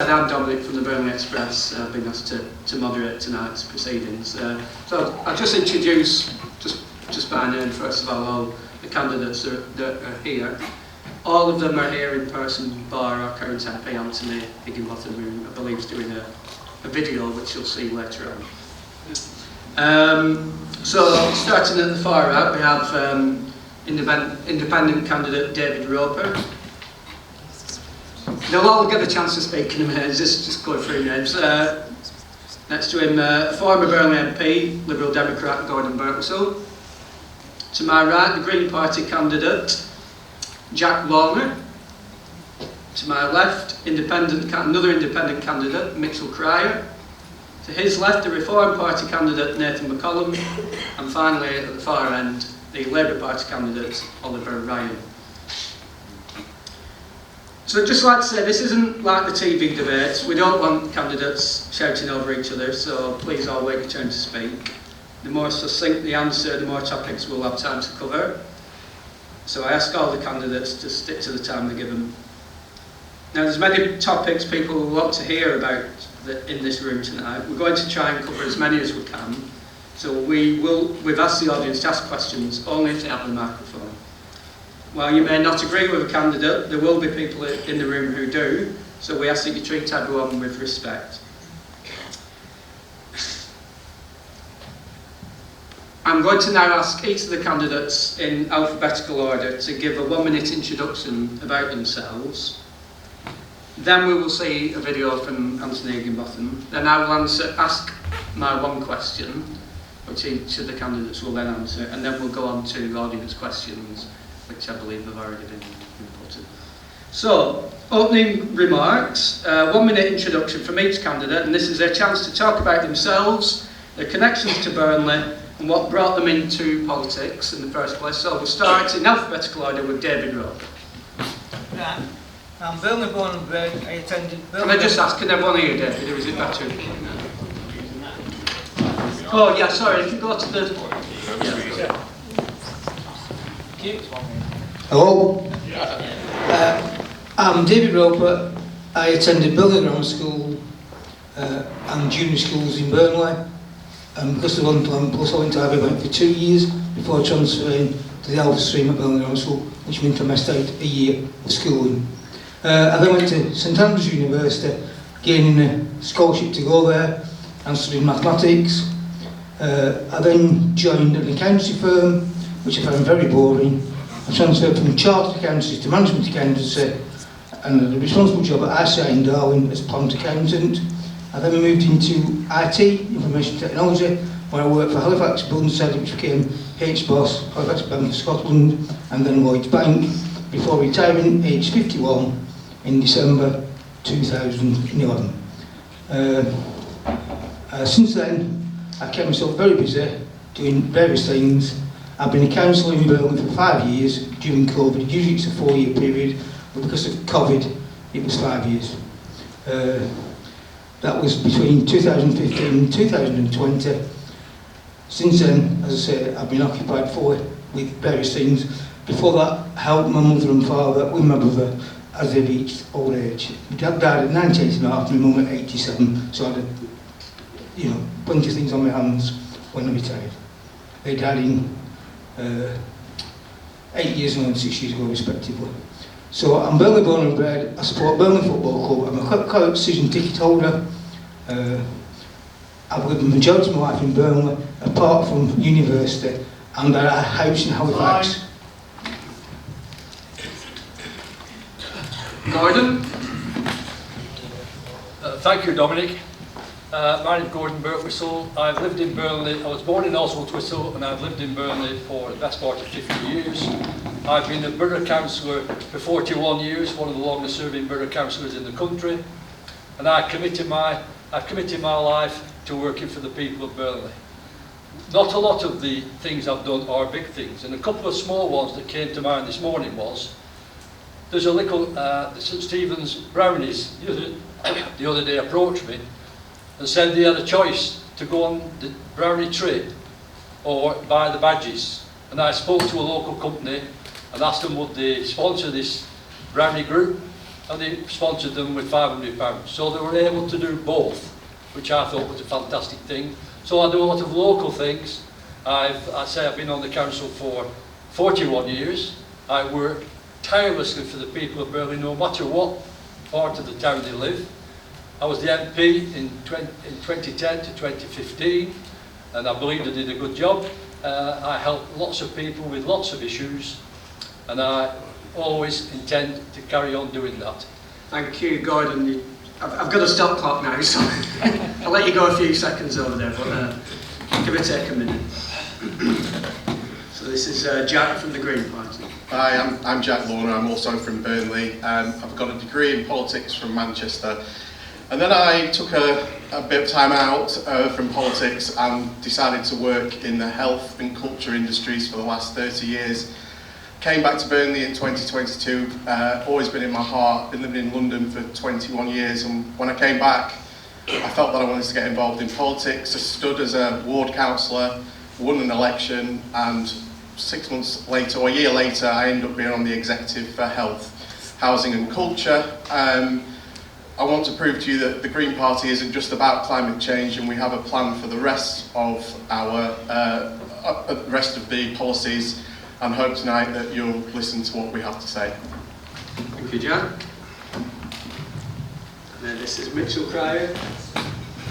said, I'm Dominic from the Burnley Express. I've been asked to moderate tonight's proceedings. So I'll just introduce, just by name first of all the candidates that are here. All of them are here in person, bar our current MP Anthony Higginbotham, who I believe is doing a video which you'll see later on. So starting at the far right, we have independent candidate David Roper. They'll all get a chance to speak in a minute, just going through names. Next to him, former Burnley MP, Liberal Democrat Gordon Birtwistle. To my right, the Green Party candidate, Jack Lawler. To my left, another independent candidate, Mitchell Cryer. To his left, the Reform Party candidate, Nathan McCollum. And finally, at the far end, the Labour Party candidate, Oliver Ryan. So I'd just like to say, this isn't like the TV debates. We don't want candidates shouting over each other, so please all wait your turn to speak. The more succinct the answer, the more topics we'll have time to cover. So I ask all the candidates to stick to the time they're given. Now there's many topics people will want to hear about in this room tonight. We're going to try and cover as many as we can. So we've asked the audience to ask questions only if they have the microphone. While you may not agree with a candidate, there will be people in the room who do, so we ask that you treat everyone with respect. I'm going to now ask each of the candidates in alphabetical order to give a 1-minute introduction about themselves. Then we will see a video from Anthony Higginbotham. Then I will ask my one question, which each of the candidates will then answer, and then we'll go on to audience questions, which I believe have already been inputted. So, opening remarks, 1-minute introduction from each candidate, and this is their chance to talk about themselves, their connections to Burnley, and what brought them into politics in the first place. So we'll start in alphabetical order with David Rope. Right. I'm Burnley born and bred. I attended Burnley. Can I just ask, can everyone hear David, or is it better? Oh yeah, sorry, if you go to the... Yeah. Hello, I'm David Roper. I attended Burnley Grammar School and junior schools in Burnley. Because of Unplan Plus, I went to Abbey Bank for 2 years before transferring to the Alpha Stream at Burnley Grammar School, which meant I missed out a year of schooling. I then went to St Andrews University, gaining a scholarship to go there and studied mathematics. I then joined an accountancy firm, which I found very boring. I transferred from chartered accountancy to management accountancy and had a responsible job at ICI in Darwin as plant accountant. I then moved into IT, information technology, where I worked for Halifax Building Society, which became HBOS, Halifax Bank of Scotland, and then Lloyds Bank, before retiring aged 51 in December 2011. Since then, I've kept myself very busy doing various things. I've been a councillor in Burnley for 5 years during COVID. Usually it's a 4-year period, but because of COVID, it was 5 years. That was between 2015 and 2020. Since then, as I say, I've been occupied fully with various things. Before that, I helped my mother and father with my brother as they reached old age. My dad died at 98 and a half, and my mum at 87, so I had plenty of things on my hands when I retired. They died in 8 years and 6 years ago, respectively. So I'm Burnley born and bred. I support Burnley Football Club. I'm a correct season ticket holder. I've lived the majority of my life in Burnley, apart from university, and I had a house in Halifax. Gordon? Thank you, Dominic. My name is Gordon Birtwistle. I've lived in Burnley. I was born in Oswald Twistle, and I've lived in Burnley for the best part of 50 years. I've been a borough councillor for 41 years, one of the longest serving borough councillors in the country, and I've committed my life to working for the people of Burnley. Not a lot of the things I've done are big things, and a couple of small ones that came to mind this morning was, there's a little, St Stephen's Brownies the other day approached me and said they had a choice to go on the brownie trip or buy the badges. And I spoke to a local company and asked them would they sponsor this brownie group, and they sponsored them with £500. So they were able to do both, which I thought was a fantastic thing. So I do a lot of local things. I've been on the council for 41 years. I work tirelessly for the people of Burnley, no matter what part of the town they live. I was the MP in 2010 to 2015, and I believe I did a good job. I helped lots of people with lots of issues, and I always intend to carry on doing that. Thank you, Gordon. I've got a stop clock now, so I'll let you go a few seconds over there, but give or take a minute. So this is Jack from the Green Party. Hi, I'm Jack Lorner. I'm also from Burnley. I've got a degree in politics from Manchester. And then I took a bit of time out from politics and decided to work in the health and culture industries for the last 30 years. Came back to Burnley in 2022, always been in my heart, been living in London for 21 years, and when I came back, I felt that I wanted to get involved in politics. I stood as a ward councillor, won an election, and 6 months later, or a year later, I ended up being on the executive for health, housing and culture. I want to prove to you that the Green Party isn't just about climate change, and we have a plan for the rest of our rest of the policies, and hope tonight that you'll listen to what we have to say. Thank you, Jack. And then this is Mitchell Cryer.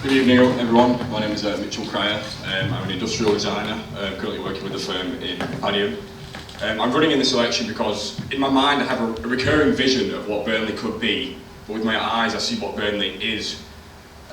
Good evening, everyone. My name is Mitchell Cryer. I'm an industrial designer, currently working with a firm in Padiham. I'm running in this election because, in my mind, I have a recurring vision of what Burnley could be, but with my eyes, I see what Burnley is.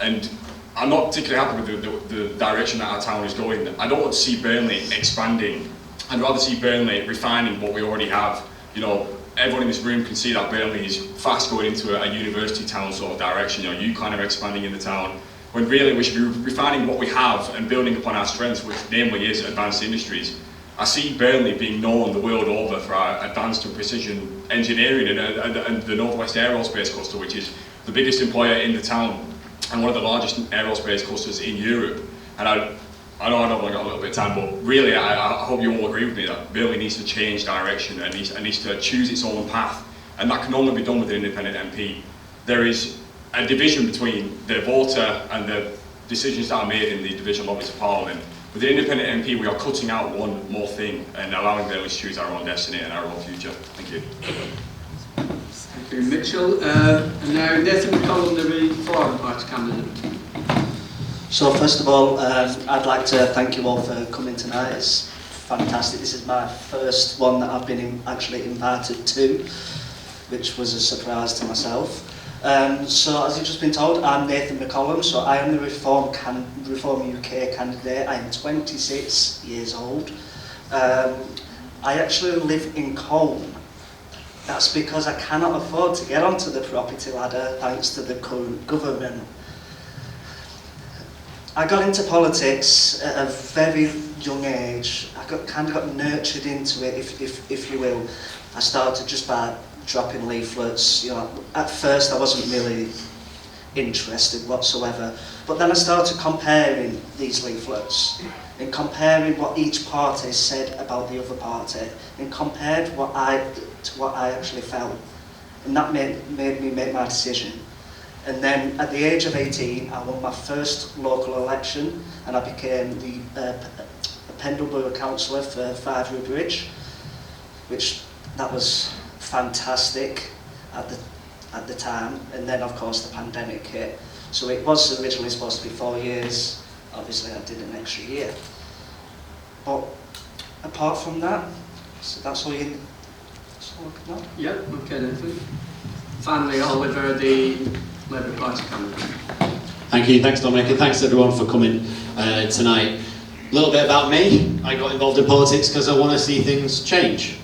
And I'm not particularly happy with the direction that our town is going. I don't want to see Burnley expanding. I'd rather see Burnley refining what we already have. You know, everyone in this room can see that Burnley is fast going into a university town sort of direction. You know, you kind of expanding in the town, when really we should be refining what we have and building upon our strengths, which namely is advanced industries. I see Burnley being known the world over for our advanced and precision engineering and the North West Aerospace Cluster, which is the biggest employer in the town and one of the largest aerospace clusters in Europe. And I know I've only got a little bit of time, but really I hope you all agree with me that Burnley needs to change direction and needs to choose its own path, and that can only be done with an independent MP. There is a division between the voter and the decisions that are made in the division lobbies of Parliament. With an independent MP, we are cutting out one more thing and allowing Burnley to choose our own destiny and our own future. Thank you. Thank you, Mitchell. And now Nathan McCollum, the Reform Party candidate. So first of all, I'd like to thank you all for coming tonight. It's fantastic. This is my first one that I've been actually invited to, which was a surprise to myself. So as you've just been told, I'm Nathan McCollum, so I am the Reform UK candidate. I am 26 years old. I actually live in Colne. That's because I cannot afford to get onto the property ladder thanks to the current government. I got into politics at a very young age. I kind of got nurtured into it, if you will. I started just by dropping leaflets. You know, at first I wasn't really interested whatsoever, but then I started comparing these leaflets and comparing what each party said about the other party, and compared to what I actually felt, and that made me make my decision. And then at the age of 18, I won my first local election, and I became the Pendle Borough Councillor for Five-Rue Bridge, which that was fantastic at the time. And then of course the pandemic hit, so it was originally supposed to be 4 years. Obviously I did an extra year, but apart from that, so that's all I can know. Yeah, okay, Nathan. Finally, Oliver, the Labour Party candidate. Thank you, thanks Dominic, and thanks everyone for coming tonight. A little bit about me. I got involved in politics because I want to see things change.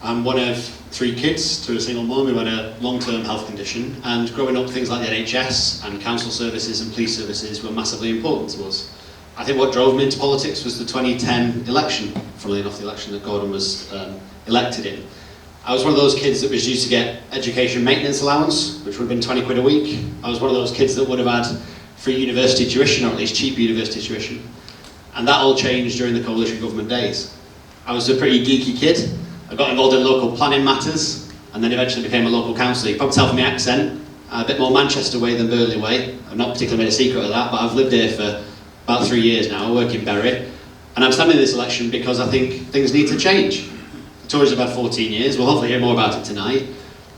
I'm one of 3 kids to a single mum who had a long-term health condition, and growing up things like the NHS and council services and police services were massively important to us. I think what drove me into politics was the 2010 election, funnily enough the election that Gordon was elected in. I was one of those kids that was due to get education maintenance allowance, which would have been 20 quid a week. I was one of those kids that would have had free university tuition, or at least cheap university tuition. And that all changed during the coalition government days. I was a pretty geeky kid. I got involved in local planning matters. and then eventually became a local councillor. You can probably tell from my accent, a bit more Manchester way than Burnley way. I've not particularly made a secret of that, but I've lived here for about 3 years now. I work in Bury, and I'm standing in this election because I think things need to change. The Tories have had 14 years, we'll hopefully hear more about it tonight.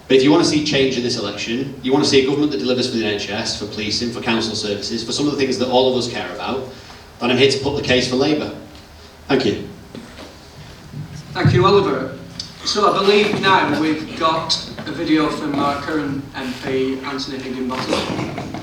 But if you want to see change in this election, you want to see a government that delivers for the NHS, for policing, for council services, for some of the things that all of us care about, then I'm here to put the case for Labour. Thank you. Thank you, Oliver. So I believe now we've got a video from our current MP, Anthony Higginbotham.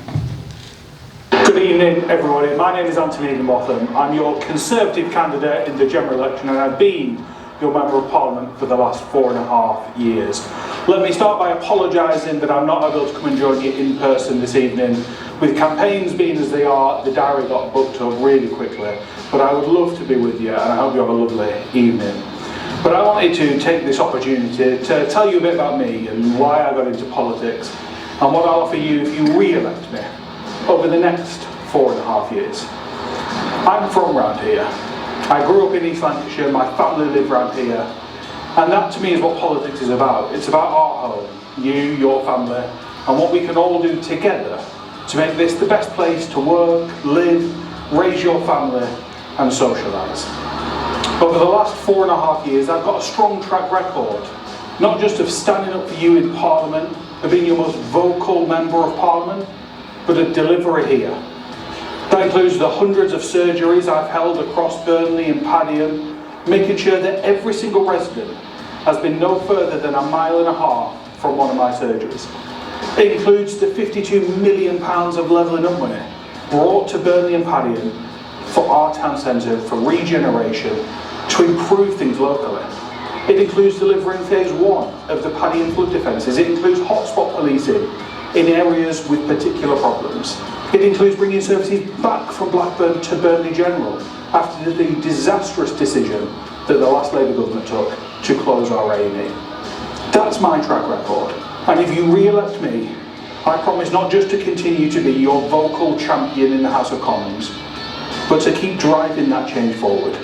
Good evening, everybody. My name is Anthony Higginbotham. I'm your Conservative candidate in the general election, and I've been your Member of Parliament for the last 4.5 years. Let me start by apologising that I'm not able to come and join you in person this evening. With campaigns being as they are, the diary got booked up really quickly, but I would love to be with you, and I hope you have a lovely evening. But I wanted to take this opportunity to tell you a bit about me and why I got into politics, and what I'll offer you if you re-elect me over the next 4.5 years. I'm from round here. I grew up in East Lancashire, my family live round here, and that to me is what politics is about. It's about our home, you, your family, and what we can all do together to make this the best place to work, live, raise your family and socialise. Over the last 4.5 years I've got a strong track record, not just of standing up for you in Parliament, of being your most vocal Member of Parliament, but of delivery here. That includes the hundreds of surgeries I've held across Burnley and Padiham, making sure that every single resident has been no further than 1.5 miles from one of my surgeries. It includes the £52 million of levelling up money brought to Burnley and Padiham for our town centre for regeneration to improve things locally. It includes delivering phase 1 of the Padiham flood defences. It includes hotspot policing in areas with particular problems. It includes bringing services back from Blackburn to Burnley General after the disastrous decision that the last Labour government took to close our A&E. That's my track record, and if you re-elect me, I promise not just to continue to be your vocal champion in the House of Commons, but to keep driving that change forward.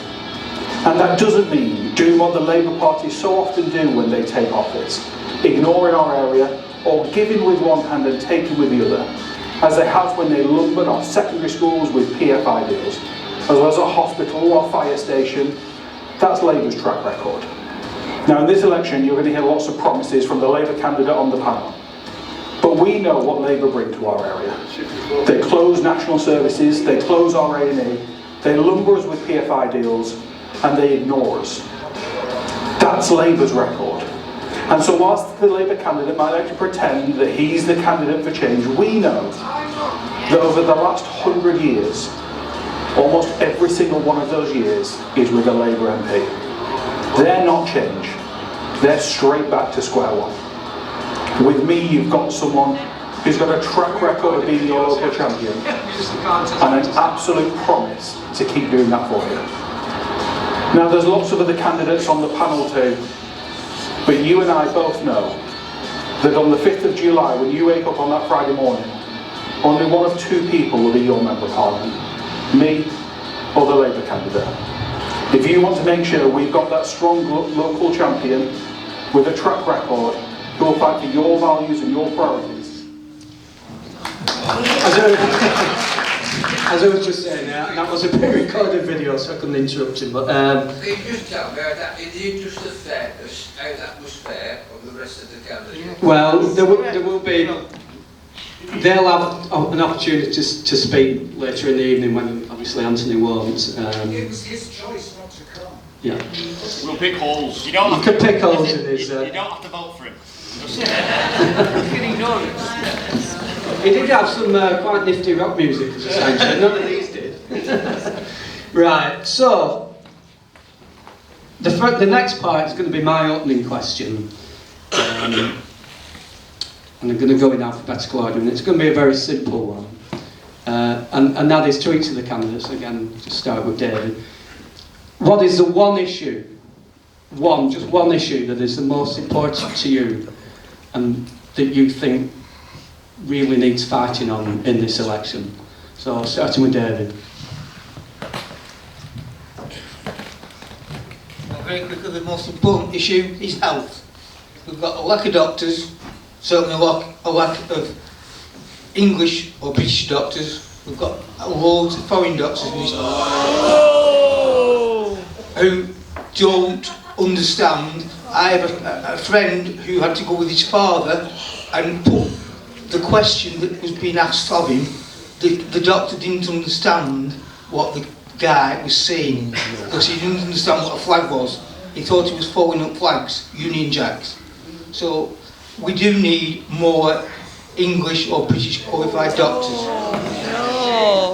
And that doesn't mean doing what the Labour Party so often do when they take office, ignoring our area or giving with one hand and taking with the other, as they have when they lumbered our secondary schools with PFI deals, as well as a hospital or fire station. That's Labour's track record. Now in this election you're going to hear lots of promises from the Labour candidate on the panel, but we know what Labour bring to our area. They close national services, they close our A&E, they lumber us with PFI deals, and they ignore us. That's Labour's record. And so whilst the Labour candidate might like to pretend that he's the candidate for change, we know that over the last 100 years, almost every single one of those years is with a Labour MP. They're not change. They're straight back to square one. With me, you've got someone who's got a track record of being your local champion and an absolute promise to keep doing that for you. Now, there's lots of other candidates on the panel too, but you and I both know that on the 5th of July, when you wake up on that Friday morning, only one of 2 people will be your Member of Parliament, me or the Labour candidate. If you want to make sure we've got that strong local champion with a track record who will fight for your values and your priorities. As I was just saying, that was a pre-recorded video, so I couldn't interrupt him. But Can you just tell me that is it just a fair, how that was fair of the rest of the candidates? well, there will be. They'll have an opportunity to speak later in the evening when obviously Anthony won't. It was his choice not to come. Yeah. We'll pick holes. You can pick holes in his. You don't have to vote for him. You can ignore it. He did have some quite nifty rock music as a soundtrack. None of these did. Right. So the next part is going to be my opening question. And I'm going to go in alphabetical order, and it's going to be a very simple one. And that is to each of the candidates, again, to start with David. What is the one issue, just one issue that is the most important to you and that you think really needs fighting on in this election? So starting with David. Well, very quickly, the most important issue is health. we've got a lack of doctors, certainly a lack of English or British doctors. We've got loads of foreign doctors in this who don't understand. I have a friend who had to go with his father and put the question that was being asked of him. The doctor didn't understand what the guy was saying because he didn't understand what a flag was. He thought he was folding up flags, Union Jacks. So we do need more English or British qualified doctors.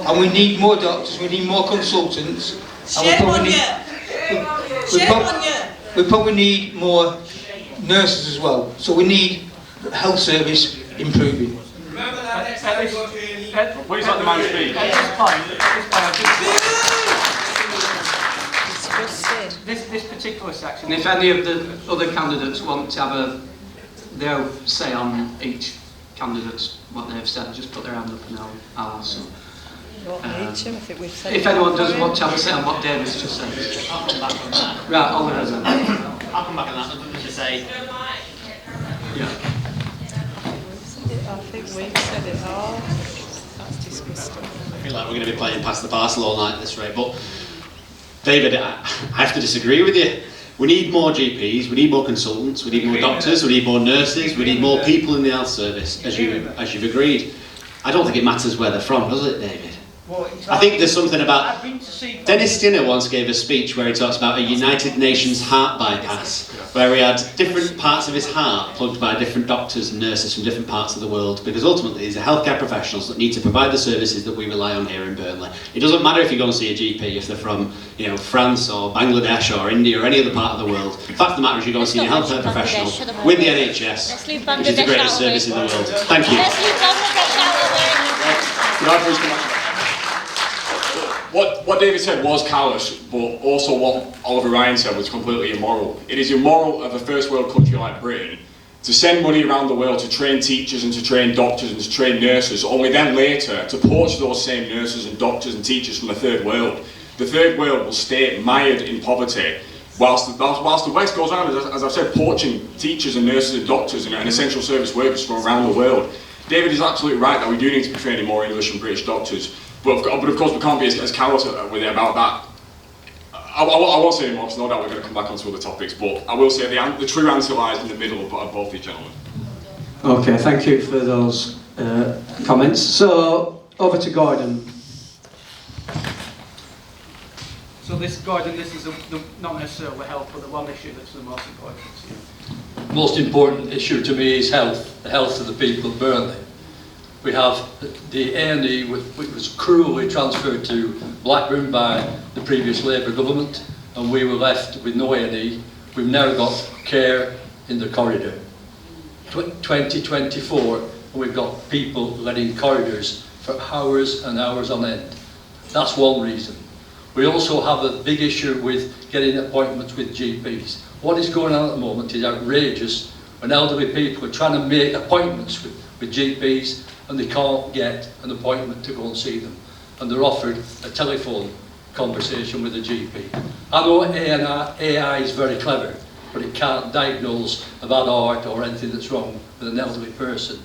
And we need more doctors, we need more consultants. Shame on you! We probably need more nurses as well. So we need the health service improving. Remember that next time you go to A&E. Please let the man speak. This particular section, if any of the other candidates want to have their say on each candidate's what they've said, just put their hand up and I'll answer. If anyone doesn't want to have a say on what David's just said. I'll come back on that. Right, Oliver then. I'll come back on that. Nothing to say. Yeah. I think we've said it all. That's disgusting. I feel like we're going to be playing past the parcel all night at this rate, but David, I have to disagree with you. We need more GPs, we need more consultants, we need more doctors, we need more nurses, we need more people in the health service, as you've agreed. I don't think it matters where they're from, does it, David? I think there's something about... Dennis Skinner once gave a speech where he talks about a United Nations heart bypass, where he had different parts of his heart plugged by different doctors and nurses from different parts of the world, because ultimately these are healthcare professionals that need to provide the services that we rely on here in Burnley. It doesn't matter if you go and see a GP, if they're from France or Bangladesh or India or any other part of the world. The fact of the matter is you go and see a healthcare professional with the NHS, which is the greatest service in the world. Thank you. Could I please come back? What David said was callous, but also what Oliver Ryan said was completely immoral. It is immoral of a first world country like Britain to send money around the world to train teachers and to train doctors and to train nurses, only then later to poach those same nurses and doctors and teachers from the third world. The third world will stay mired in poverty, whilst the West goes on, as I've said, poaching teachers and nurses and doctors and essential service workers from around the world. David is absolutely right that we do need to be training more English and British doctors. But of course we can't be as callous with it about that. I won't say anymore because no doubt we're going to come back onto other topics, but I will say the true answer lies in the middle of both these gentlemen. Okay, thank you for those comments. So, over to Gordon. So Gordon, this is not necessarily health, but the one issue that's the most important to you. The most important issue to me is health, the health of the people of Burnley. We have the A&E, which was cruelly transferred to Blackburn by the previous Labour government, and we were left with no A&E. We've now got care in the corridor. 2024, and we've got people letting corridors for hours and hours on end. That's one reason. We also have a big issue with getting appointments with GPs. What is going on at the moment is outrageous when elderly people are trying to make appointments with GPs and they can't get an appointment to go and see them. And they're offered a telephone conversation with a GP. I know AI is very clever, but it can't diagnose a bad heart or anything that's wrong with an elderly person.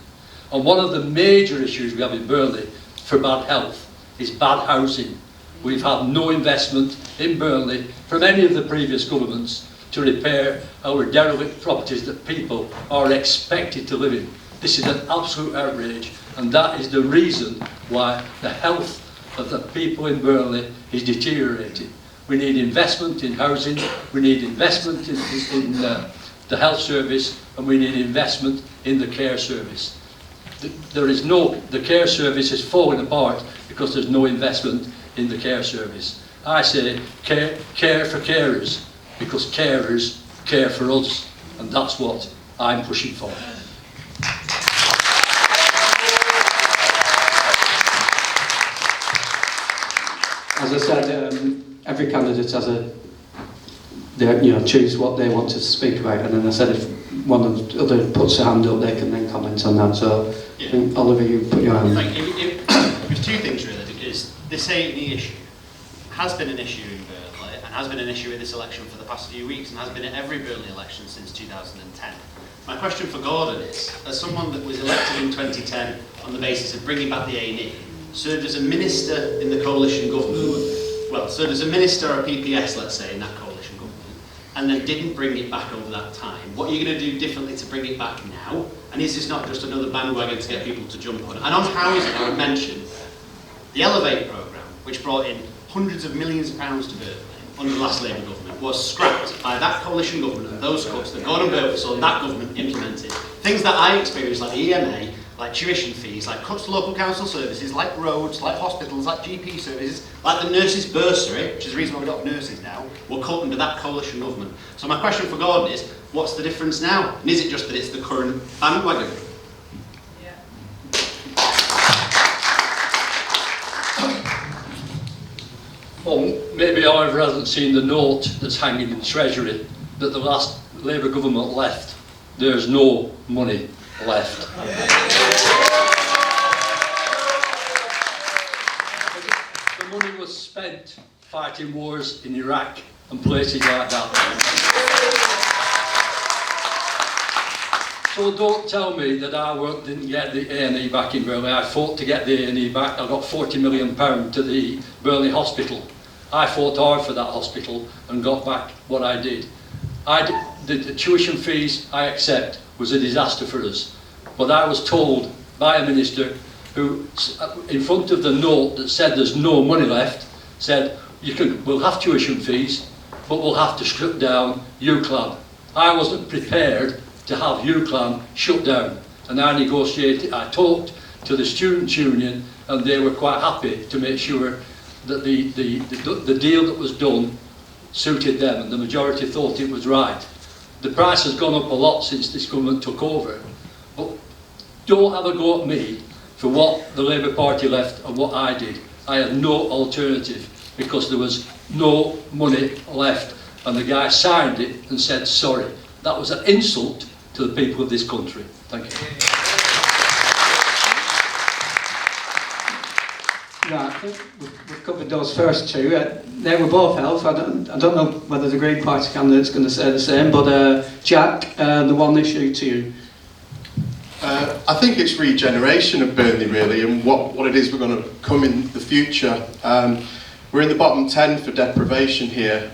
And one of the major issues we have in Burnley for bad health is bad housing. We've had no investment in Burnley from any of the previous governments to repair our derelict properties that people are expected to live in. This is an absolute outrage, and that is the reason why the health of the people in Burnley is deteriorating. We need investment in housing, we need investment in the health service, and we need investment in the care service. The care service is falling apart because there's no investment in the care service. I say care for carers, because carers care for us, and that's what I'm pushing for. As I said, every candidate has choose what they want to speak about, and then I said if one of the other puts their hand up, they can then comment on that. So, yeah. I think, Oliver, you put your hand. Thank you. There's two things really, because this A&E issue has been an issue in Burnley and has been an issue with this election for the past few weeks and has been at every Burnley election since 2010. My question for Gordon is, as someone that was elected in 2010 on the basis of bringing back the A&E, served as a minister in the coalition government, well, served as a minister or a PPS, let's say, in that coalition government, and then didn't bring it back over that time. What are you going to do differently to bring it back now? And is this not just another bandwagon to get people to jump on? And on housing, I would mention the Elevate programme, which brought in hundreds of millions of pounds to Burnley under the last Labour government, was scrapped by that coalition government and those cuts that Gordon Birtles and that government implemented. Things that I experienced, like the EMA, like tuition fees, like cuts to local council services, like roads, like hospitals, like GP services, like the nurses' bursary, which is the reason why we don't have nurses now, were cut under that coalition government. So my question for Gordon is, what's the difference now? And is it just that it's the current bandwagon? Well, maybe Oliver hasn't seen the note that's hanging in Treasury that the last Labour government left. There's no money left. The money was spent fighting wars in Iraq and places like that. So don't tell me that I didn't get the A&E back in Burnley. I fought to get the A&E back. I got £40 million to the Burnley Hospital. I fought hard for that hospital and got back what I did. The tuition fees I accept was a disaster for us. But I was told by a minister who, in front of the note that said there's no money left, said, we'll have tuition fees, but we'll have to shut down UCLAN. I wasn't prepared to have UCLAN shut down. And I negotiated, I talked to the students' union, and they were quite happy to make sure that the deal that was done suited them, and the majority thought it was right. The price has gone up a lot since this government took over, but don't have a go at me for what the Labour Party left and what I did. I had no alternative because there was no money left, and the guy signed it and said sorry. That was an insult to the people of this country. Thank you. Right, I think we've covered those first two. They were both health. I don't know whether the Green Party candidate's going to say the same, but Jack, the one issue to you. I think it's regeneration of Burnley really, and what it is we're going to come in the future. We're in the bottom 10 for deprivation here.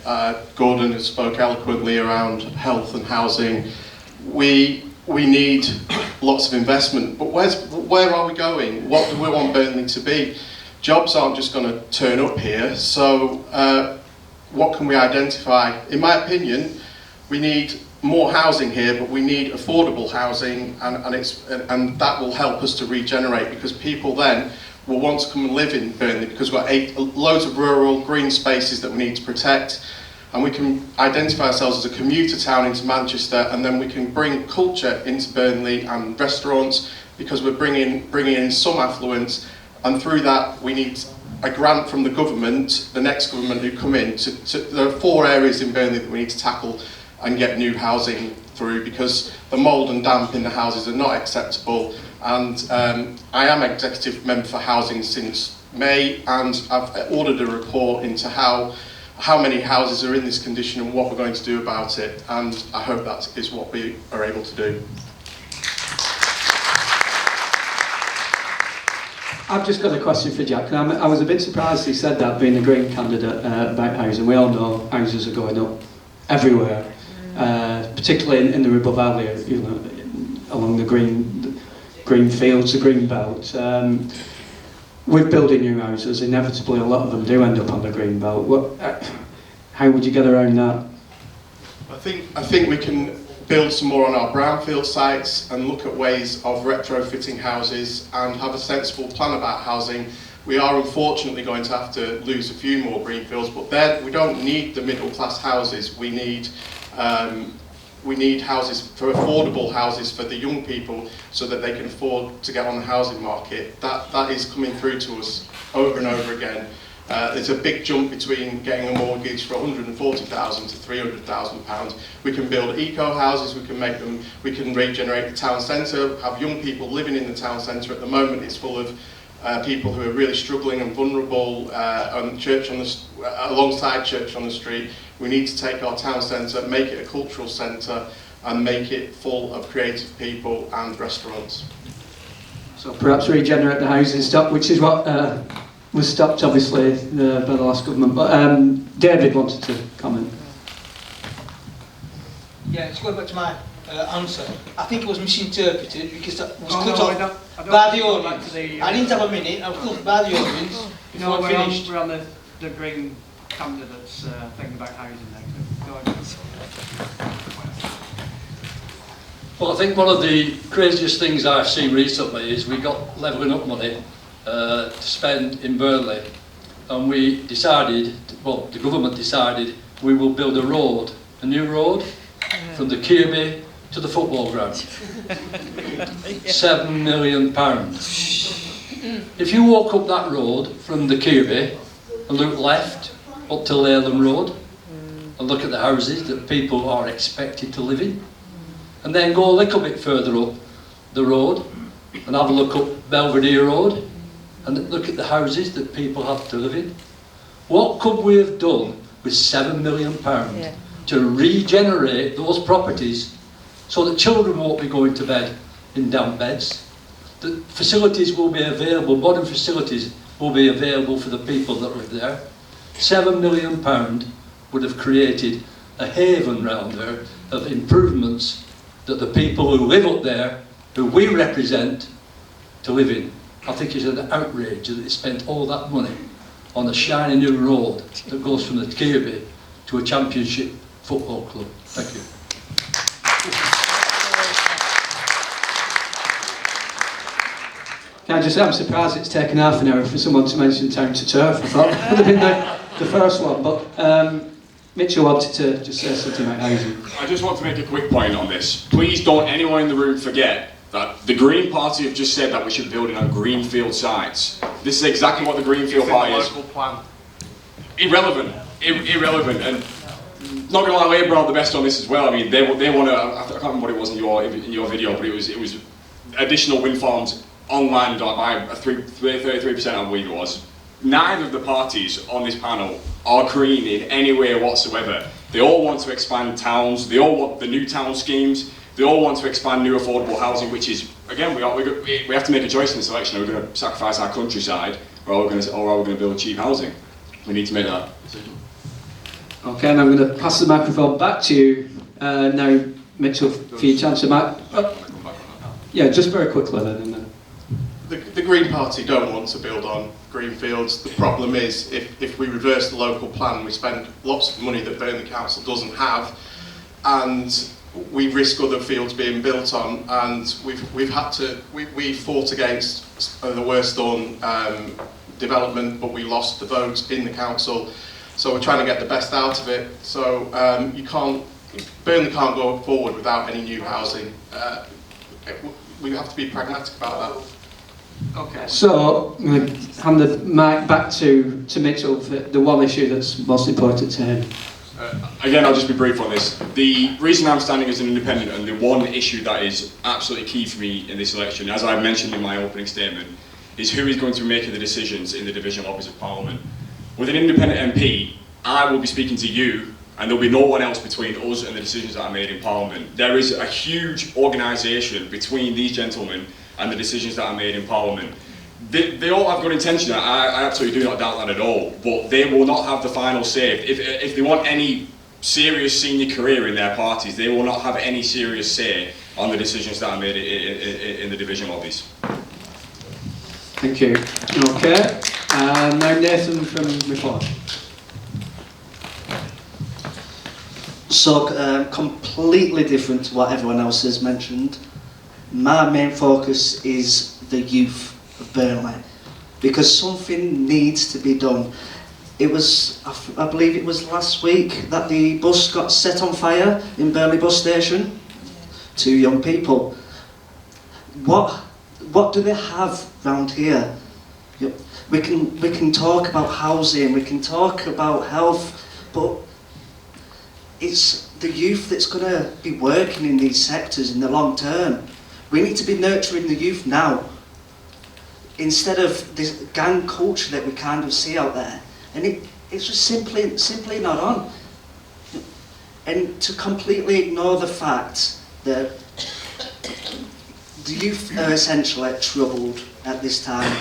Gordon has spoke eloquently around health and housing. We need lots of investment, but where are we going? What do we want Burnley to be? Jobs aren't just going to turn up here, so what can we identify? In my opinion, we need more housing here, but we need affordable housing, and that will help us to regenerate, because people then will want to come and live in Burnley, because we've got loads of rural green spaces that we need to protect, and we can identify ourselves as a commuter town into Manchester, and then we can bring culture into Burnley and restaurants, because we're bringing in some affluence. And through that, we need a grant from the government, the next government who come in. There are 4 areas in Burnley that we need to tackle and get new housing through, because the mould and damp in the houses are not acceptable. And I am executive member for housing since May, and I've ordered a report into how many houses are in this condition and what we're going to do about it. And I hope that is what we are able to do. I've just got a question for Jack. I was a bit surprised he said that, being a Green candidate, about housing. We all know houses are going up everywhere, particularly in the above area, along the green fields, the green belt. With building new houses, inevitably a lot of them do end up on the green belt. How would you get around that? I think we can build some more on our brownfield sites and look at ways of retrofitting houses and have a sensible plan about housing. We are unfortunately going to have to lose a few more greenfields, but we don't need the middle class houses. We need houses, for affordable houses for the young people, so that they can afford to get on the housing market. That is coming through to us over and over again. There's a big jump between getting a mortgage for £140,000 to £300,000. We can build eco houses, we can regenerate the town centre, have young people living in the town centre. At the moment it's full of people who are really struggling and vulnerable, on church on the, alongside Church on the Street. We need to take our town centre, make it a cultural centre, and make it full of creative people and restaurants. So perhaps regenerate the housing stock, which is what was stopped obviously by the last government. But David wanted to comment. Yeah, it's going back to my answer. I think it was misinterpreted because that was cut no, off I don't by the go back audience. to the, I didn't have a minute, I was cut off by the audience before no, I finished. we're on the Green candidates thinking about housing now. Go ahead. Well, I think one of the craziest things I've seen recently is we got levelling up money to spend in Burnley, and we decided, well, the government decided we will build a road, a new road, from the Kirby to the football ground. £7 million. If you walk up that road from the Kirby and look left up to Leyland Road and look at the houses that people are expected to live in, and then go a little bit further up the road and have a look up Belvedere Road and look at the houses that people have to live in. What could we have done with £7 million to regenerate those properties so that children won't be going to bed in damp beds? The facilities will be available, modern facilities will be available for the people that live there. £7 million would have created a haven round there of improvements that the people who live up there, who we represent, to live in. I think it's an outrage that they spent all that money on a shiny new road that goes from the Kirby to a championship football club. Thank you. Can I just say, I'm surprised it's taken half an hour for someone to mention Town to Turf. I thought that would have been the first one, but Mitchell wanted to just say something about housing. I just want to make a quick point on this. Please don't anyone in the room forget that the Green Party have just said that we should build in on greenfield sites. This is exactly what the Greenfield Party is. Local plan. Irrelevant, irrelevant, and not gonna lie, Labour are the best on this as well. I mean, they want to. I can't remember what it was in your video, but it was additional wind farms on land by 33%, I believe it was. Neither of the parties on this panel are green in any way whatsoever. They all want to expand towns. They all want the new town schemes. They all want to expand new affordable housing, which is, again, we have to make a choice in this election. Are we going to sacrifice our countryside, or are we going to build cheap housing? We need to make that decision. Okay, and I'm going to pass the microphone back to you now, Mitchell, for your chance to yeah, just very quickly then. The Green Party don't want to build on greenfields. The problem is, if we reverse the local plan, we spend lots of money that Burnley Council doesn't have, and we risk other fields being built on. And we fought against the worst done development, but we lost the vote in the council. So we're trying to get the best out of it. So Burnley can't go forward without any new housing. We have to be pragmatic about that. Okay. So I'm going to hand the mic back to Mitchell for the one issue that's most important to him. Again, I'll just be brief on this. The reason I'm standing as an independent, and the one issue that is absolutely key for me in this election, as I mentioned in my opening statement, is who is going to be making the decisions in the divisional lobbies of Parliament. With an independent MP, I will be speaking to you, and there'll be no one else between us and the decisions that are made in Parliament. There is a huge organisation between these gentlemen and the decisions that are made in Parliament. They all have good intention, I absolutely do not doubt that at all, but they will not have the final say. If they want any serious senior career in their parties, they will not have any serious say on the decisions that are made in the division lobbies. Thank you. Okay, now Nathan from Report. So, completely different to what everyone else has mentioned. My main focus is the youth of Burnley, because something needs to be done. It was, I believe it was last week, that the bus got set on fire in Burnley bus station. 2 young people. What do they have round here? We can talk about housing, we can talk about health, but it's the youth that's going to be working in these sectors in the long term. We need to be nurturing the youth now. instead of this gang culture that we kind of see out there, and it's just simply not on. And to completely ignore the fact that the youth are essentially troubled at this time.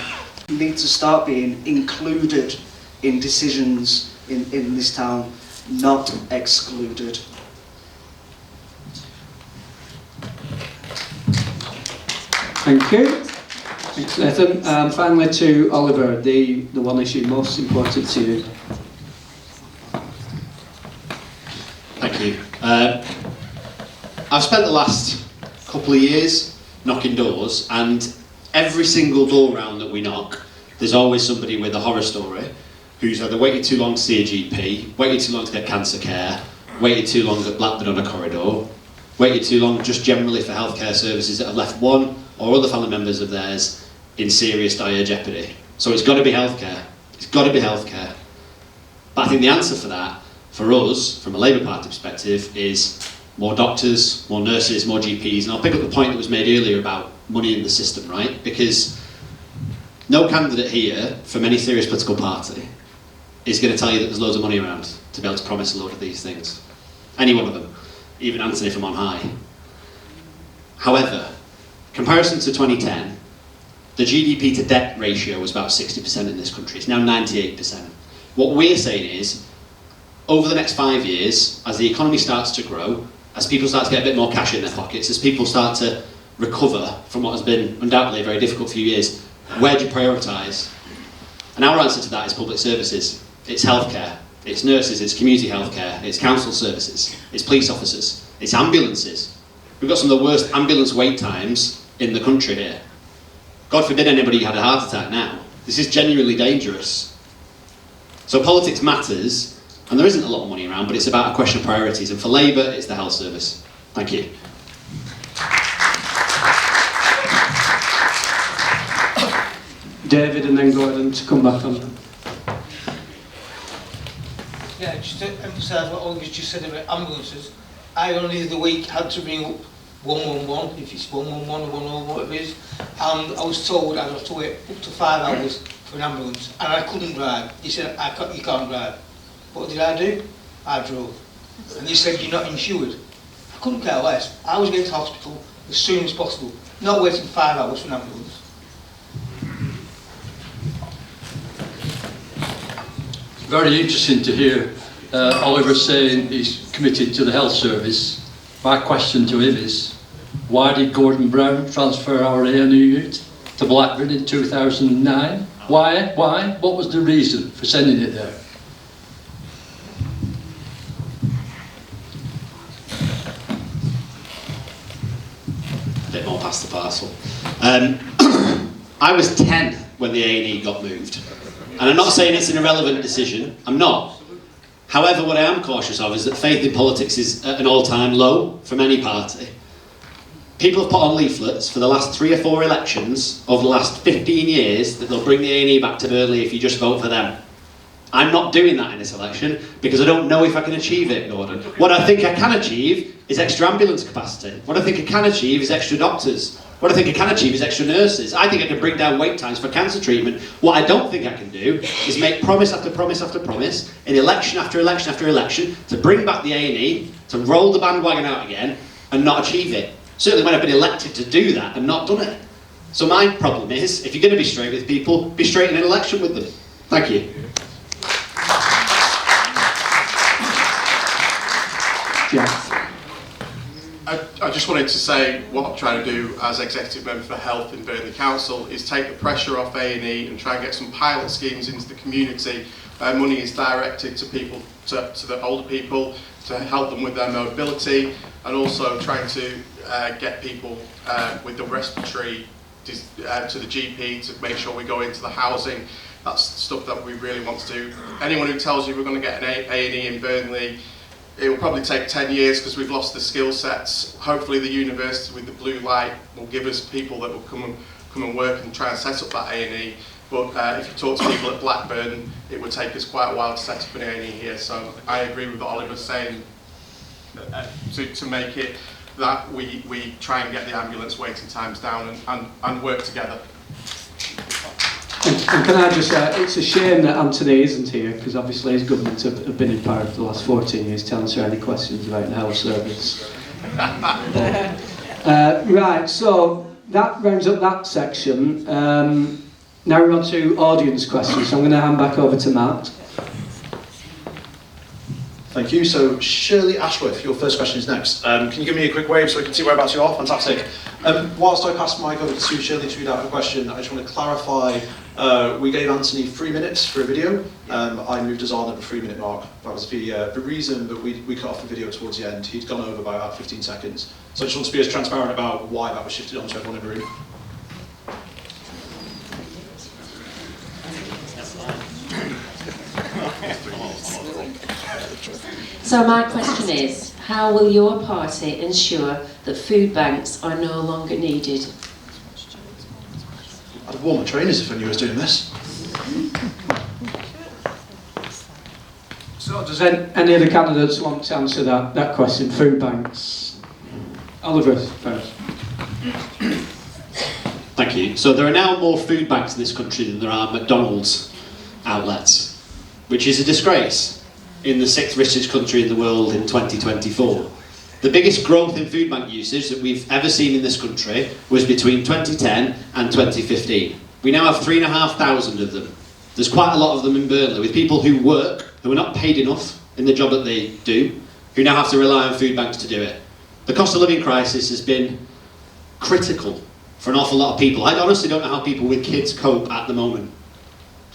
We need to start being included in decisions in this town, not excluded. Thank you. Thanks, Nathan. Finally to Oliver, the one issue most important to you. Thank you. I've spent the last couple of years knocking doors, and every single door round that we knock, there's always somebody with a horror story who's either waited too long to see a GP, waited too long to get cancer care, waited too long at Blackburn on a corridor, waited too long just generally for healthcare services that have left one or other family members of theirs in serious dire jeopardy. So it's got to be healthcare. It's got to be healthcare. But I think the answer for that, for us, from a Labour Party perspective, is more doctors, more nurses, more GPs. And I'll pick up the point that was made earlier about money in the system, right? Because no candidate here from any serious political party is going to tell you that there's loads of money around to be able to promise a load of these things. Any one of them. Even Anthony from on high. However, comparison to 2010, the GDP to debt ratio was about 60% in this country. It's now 98%. What we're saying is, over the next 5 years, as the economy starts to grow, as people start to get a bit more cash in their pockets, as people start to recover from what has been undoubtedly a very difficult few years, where do you prioritise? And our answer to that is public services. It's healthcare, it's nurses, it's community healthcare, it's council services, it's police officers, it's ambulances. We've got some of the worst ambulance wait times in the country here. God forbid anybody had a heart attack now. This is genuinely dangerous. So politics matters, and there isn't a lot of money around, but it's about a question of priorities. And for Labour, it's the health service. Thank you. David and then Gordon to come back on. Yeah, just to emphasise what Olga's just said about ambulances, I only the other week had to ring up 111, if it's 111 or 101, whatever it is, and I was told I'd have to wait up to 5 hours for an ambulance, and I couldn't drive. He said, you can't drive. What did I do? I drove. And they said, you're not insured. I couldn't care less. I was getting to hospital as soon as possible, not waiting 5 hours for an ambulance. Very interesting to hear Oliver saying he's committed to the health service. My question to him is, why did Gordon Brown transfer our A&E unit to Blackburn in 2009? Why? What was the reason for sending it there? A bit more past the parcel. I was 10 when the A&E got moved. And I'm not saying it's an irrelevant decision, I'm not. However, what I am cautious of is that faith in politics is at an all-time low from any party. People have put on leaflets for the last 3 or 4 elections over the last 15 years that they'll bring the A&E back to Burnley if you just vote for them. I'm not doing that in this election because I don't know if I can achieve it, Gordon. What I think I can achieve is extra ambulance capacity. What I think I can achieve is extra doctors. What I think I can achieve is extra nurses. I think I can bring down wait times for cancer treatment. What I don't think I can do is make promise after promise after promise, in election after election after election, to bring back the A&E, to roll the bandwagon out again, and not achieve it. Certainly when I've been elected to do that and not done it. So my problem is, if you're going to be straight with people, be straight in an election with them. Thank you. Yeah. I just wanted to say what I'm trying to do as Executive Member for Health in Burnley Council is take the pressure off A&E and try and get some pilot schemes into the community where money is directed to people, to the older people, to help them with their mobility, and also trying to get people with the respiratory to the GP to make sure we go into the housing. That's stuff that we really want to do. Anyone who tells you we're going to get an A&E in Burnley, it will probably take 10 years because we've lost the skill sets. Hopefully the university with the blue light will give us people that will come and work and try and set up that A&E. But if you talk to people at Blackburn, it would take us quite a while to set up an A&E here. So I agree with what Oliver's saying, to make it that we try and get the ambulance waiting times down and work together. And can I just say, it's a shame that Anthony isn't here, because obviously his government have been in power for the last 14 years to answer any questions about the health service. Right, so that rounds up that section. Now we're on to audience questions, so I'm going to hand back over to Matt. Thank you. So Shirley Ashworth, your first question is next. Can you give me a quick wave so we can see whereabouts you are? Fantastic. Whilst I pass the mic over to Shirley to read out her question, I just want to clarify, we gave Anthony 3 minutes for a video. I moved us on at the 3-minute mark. That was the reason that we cut off the video towards the end. He'd gone over by about 15 seconds. So I just want to be as transparent about why that was shifted onto everyone in the room. So my question is, how will your party ensure that food banks are no longer needed? I'd have worn my trainers if I knew I was doing this. So does any of the candidates want to answer that question? Food banks. Oliver first. Thank you. So there are now more food banks in this country than there are McDonald's outlets, which is a disgrace in the 6th richest country in the world in 2024. The biggest growth in food bank usage that we've ever seen in this country was between 2010 and 2015. We now have 3,500 of them. There's quite a lot of them in Burnley, with people who work, who are not paid enough in the job that they do, who now have to rely on food banks to do it. The cost of living crisis has been critical for an awful lot of people. I honestly don't know how people with kids cope at the moment.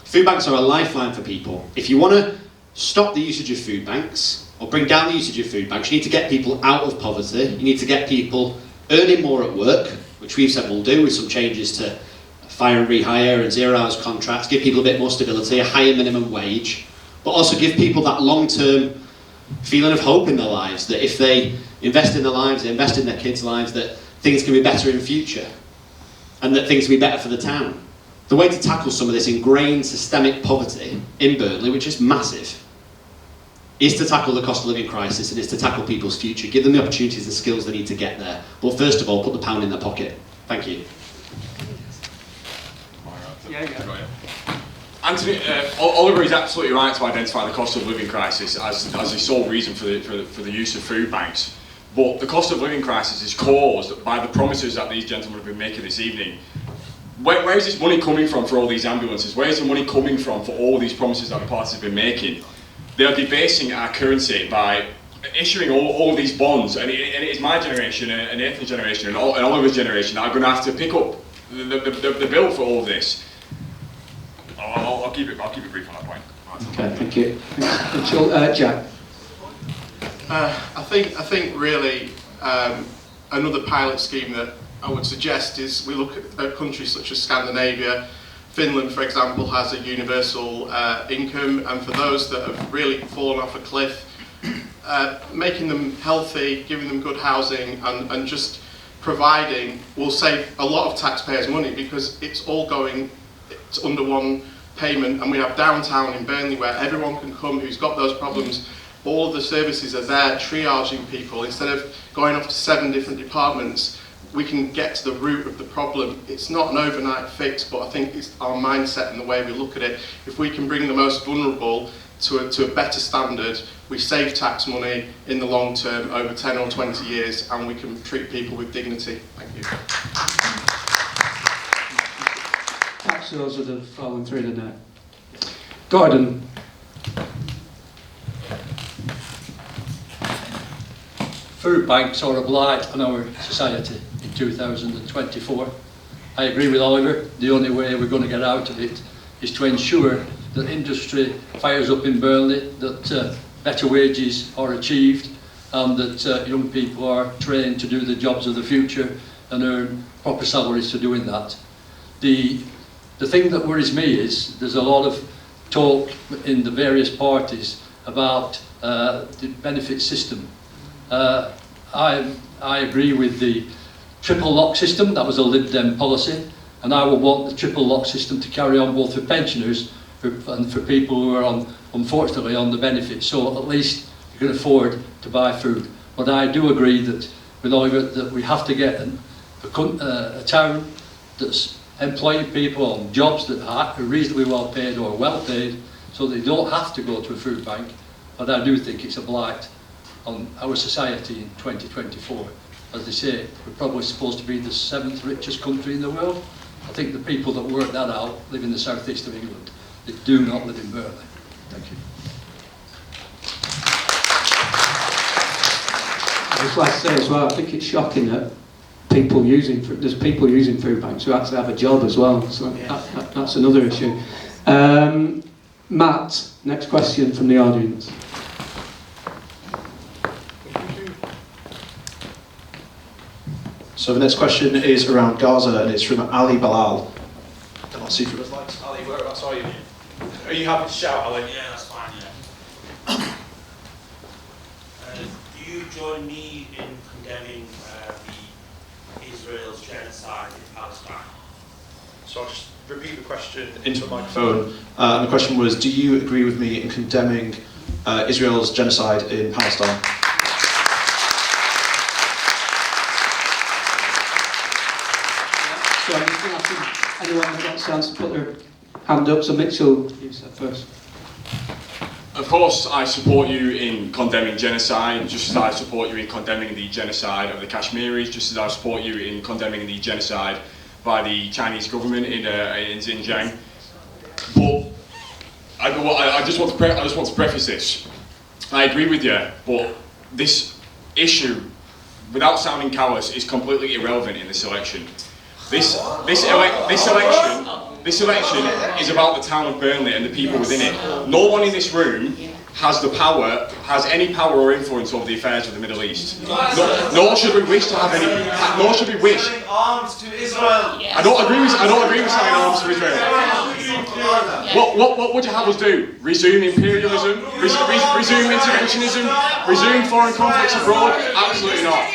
Food banks are a lifeline for people. If you want to stop the usage of food banks, or bring down the usage of food banks, you need to get people out of poverty, you need to get people earning more at work, which we've said we'll do with some changes to fire and rehire and 0 hours contracts, give people a bit more stability, a higher minimum wage, but also give people that long-term feeling of hope in their lives, that if they invest in their lives, they invest in their kids' lives, that things can be better in future, and that things can be better for the town. The way to tackle some of this ingrained systemic poverty in Burnley, which is massive, is to tackle the cost of living crisis and is to tackle people's future, give them the opportunities and skills they need to get there. But first of all, put the pound in their pocket. Thank you. Anthony, Oliver is absolutely right to identify the cost of living crisis as the sole reason for the use of food banks. But the cost of living crisis is caused by the promises that these gentlemen have been making this evening. Where is this money coming from for all these ambulances? Where is the money coming from for all these promises that the parties have been making? They are debasing our currency by issuing all these bonds, and it is my generation, and Nathan's generation, and Oliver's generation that are going to have to pick up the bill for all of this. I'll keep it brief on that point. Okay, thank you. Jack. I think really another pilot scheme that I would suggest is we look at countries such as Scandinavia. Finland, for example, has a universal income, and for those that have really fallen off a cliff, making them healthy, giving them good housing, and just providing will save a lot of taxpayers' money, because it's under one payment. And we have downtown in Burnley where everyone can come who's got those problems. All of the services are there triaging people. Instead of going off to 7 different departments, we can get to the root of the problem. It's not an overnight fix, but I think it's our mindset and the way we look at it. If we can bring the most vulnerable to a better standard, we save tax money in the long term over 10 or 20 years, and we can treat people with dignity. Thank you. Perhaps those that have fallen through the net. Gordon. Food banks are a blight on our society in 2024. I agree with Oliver, the only way we're going to get out of it is to ensure that industry fires up in Burnley, that better wages are achieved, and that young people are trained to do the jobs of the future and earn proper salaries for doing that. The thing that worries me is there's a lot of talk in the various parties about the benefit system. I agree with the triple lock system. That was a Lib Dem policy, and I would want the triple lock system to carry on both for pensioners and for people who are unfortunately on the benefit, so at least you can afford to buy food. But I do agree that with Oliver that we have to get a town that's employing people on jobs that are reasonably well paid or well paid, so they don't have to go to a food bank. But I do think it's a blight on our society in 2024. As they say, we're probably supposed to be the 7th richest country in the world. I think the people that work that out live in the southeast of England. They do not live in Burnley. Thank you. I'd just like to say as well, I think it's shocking that there's people using food banks who actually have a job as well. So that's another issue. Matt, next question from the audience. So the next question is around Gaza, and it's from Ali Balal. Can I see if it was like Ali, whereabouts are you? Are you happy to shout, Ali? Yeah, that's fine, yeah. Do you join me in condemning Israel's genocide in Palestine? So I'll just repeat the question into a microphone. And the question was, do you agree with me in condemning Israel's genocide in Palestine? So I'm just going to ask anyone that got a chance to put their hand up. So Mitchell, you said first. Of course, I support you in condemning genocide, just as I support you in condemning the genocide of the Kashmiris, just as I support you in condemning the genocide by the Chinese government in Xinjiang. But I just want to preface this. I agree with you, but this issue, without sounding callous, is completely irrelevant in this election. This election is about the town of Burnley and the people within it. No one in this room has any power or influence over the affairs of the Middle East. Nor should we wish to have any. Nor should we wish. Arms to Israel. I don't agree with selling arms to Israel. What would you have us do? Resume imperialism? Resume interventionism? Resume foreign conflicts abroad? Absolutely not.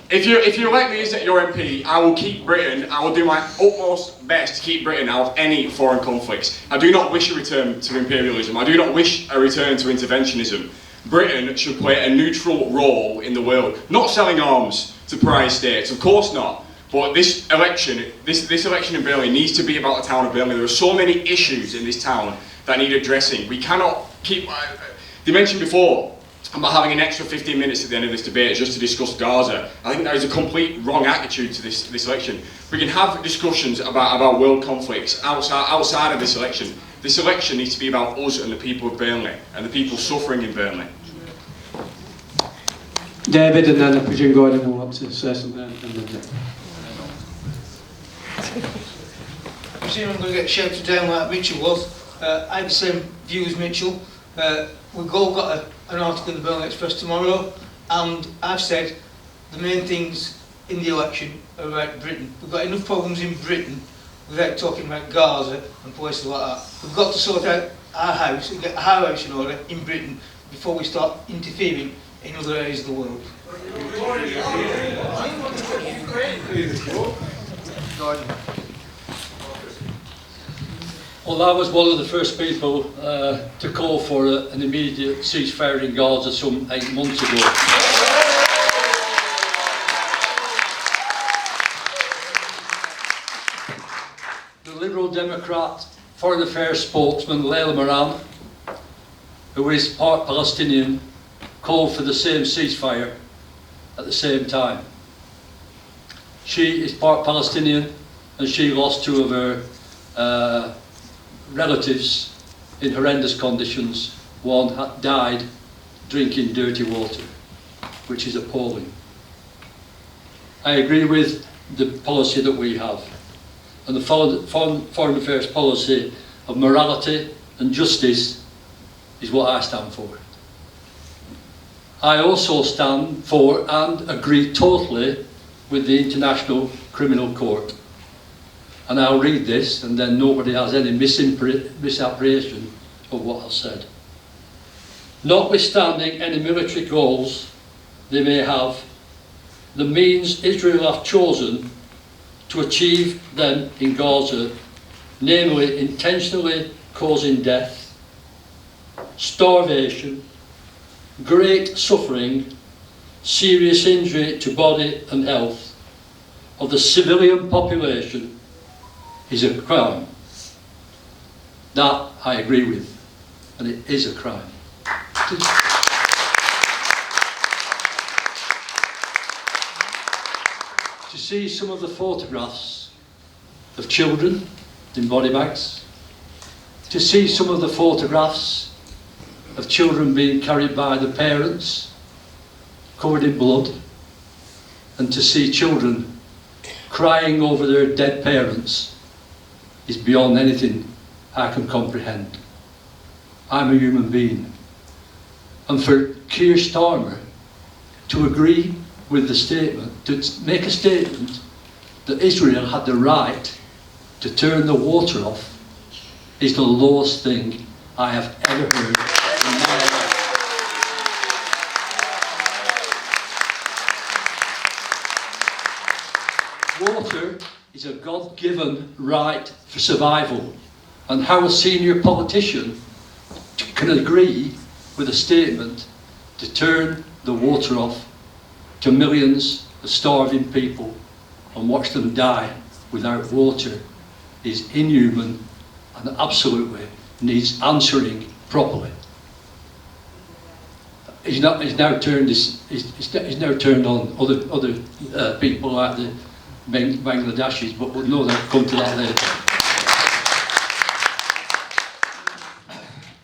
If you elect me as your MP, I will keep Britain, I will do my utmost best to keep Britain out of any foreign conflicts. I do not wish a return to imperialism. I do not wish a return to interventionism. Britain should play a neutral role in the world, not selling arms to pariah states, of course not. But this election in Burnley needs to be about the town of Burnley. There are so many issues in this town that need addressing. We cannot keep, they mentioned before, about having an extra 15 minutes at the end of this debate just to discuss Gaza. I think that is a complete wrong attitude to this election. We can have discussions about world conflicts outside of this election. This election needs to be about us and the people of Burnley and the people suffering in Burnley. David, and then I presume Gordon will want to say something. I presume I'm going to get shouted down like Mitchell was. I have the same view as Mitchell. We've all got an article in the Burnley Express tomorrow, and I've said the main things in the election are about Britain. We've got enough problems in Britain without talking about Gaza and places like that. We've got to sort out our house and get our house in order in Britain before we start interfering in other areas of the world. Well, I was one of the first people to call for an immediate ceasefire in Gaza some 8 months ago. The Liberal Democrat Foreign Affairs spokesman Layla Moran, who is part Palestinian, called for the same ceasefire at the same time. She is part Palestinian and she lost 2 of her relatives in horrendous conditions. One had died drinking dirty water, which is appalling. I agree with the policy that we have, and the foreign affairs policy of morality and justice is what I stand for. I also stand for and agree totally with the International Criminal Court. And I'll read this, and then nobody has any misapprehension of what I've said. Notwithstanding any military goals they may have, the means Israel have chosen to achieve them in Gaza, namely intentionally causing death, starvation, great suffering, serious injury to body and health of the civilian population, is a crime. That I agree with, and it is a crime. To see some of the photographs of children in body bags, to see some of the photographs of children being carried by the parents, covered in blood, and to see children crying over their dead parents is beyond anything I can comprehend. I'm a human being. And for Keir Starmer to agree with the statement, to make a statement that Israel had the right to turn the water off, is the lowest thing I have ever heard in my life. Water is a God-given right for survival, and how a senior politician can agree with a statement to turn the water off to millions of starving people and watch them die without water is inhuman and absolutely needs answering properly. He's now turned on other people like the Bangladeshis, but we'll know that come to that later.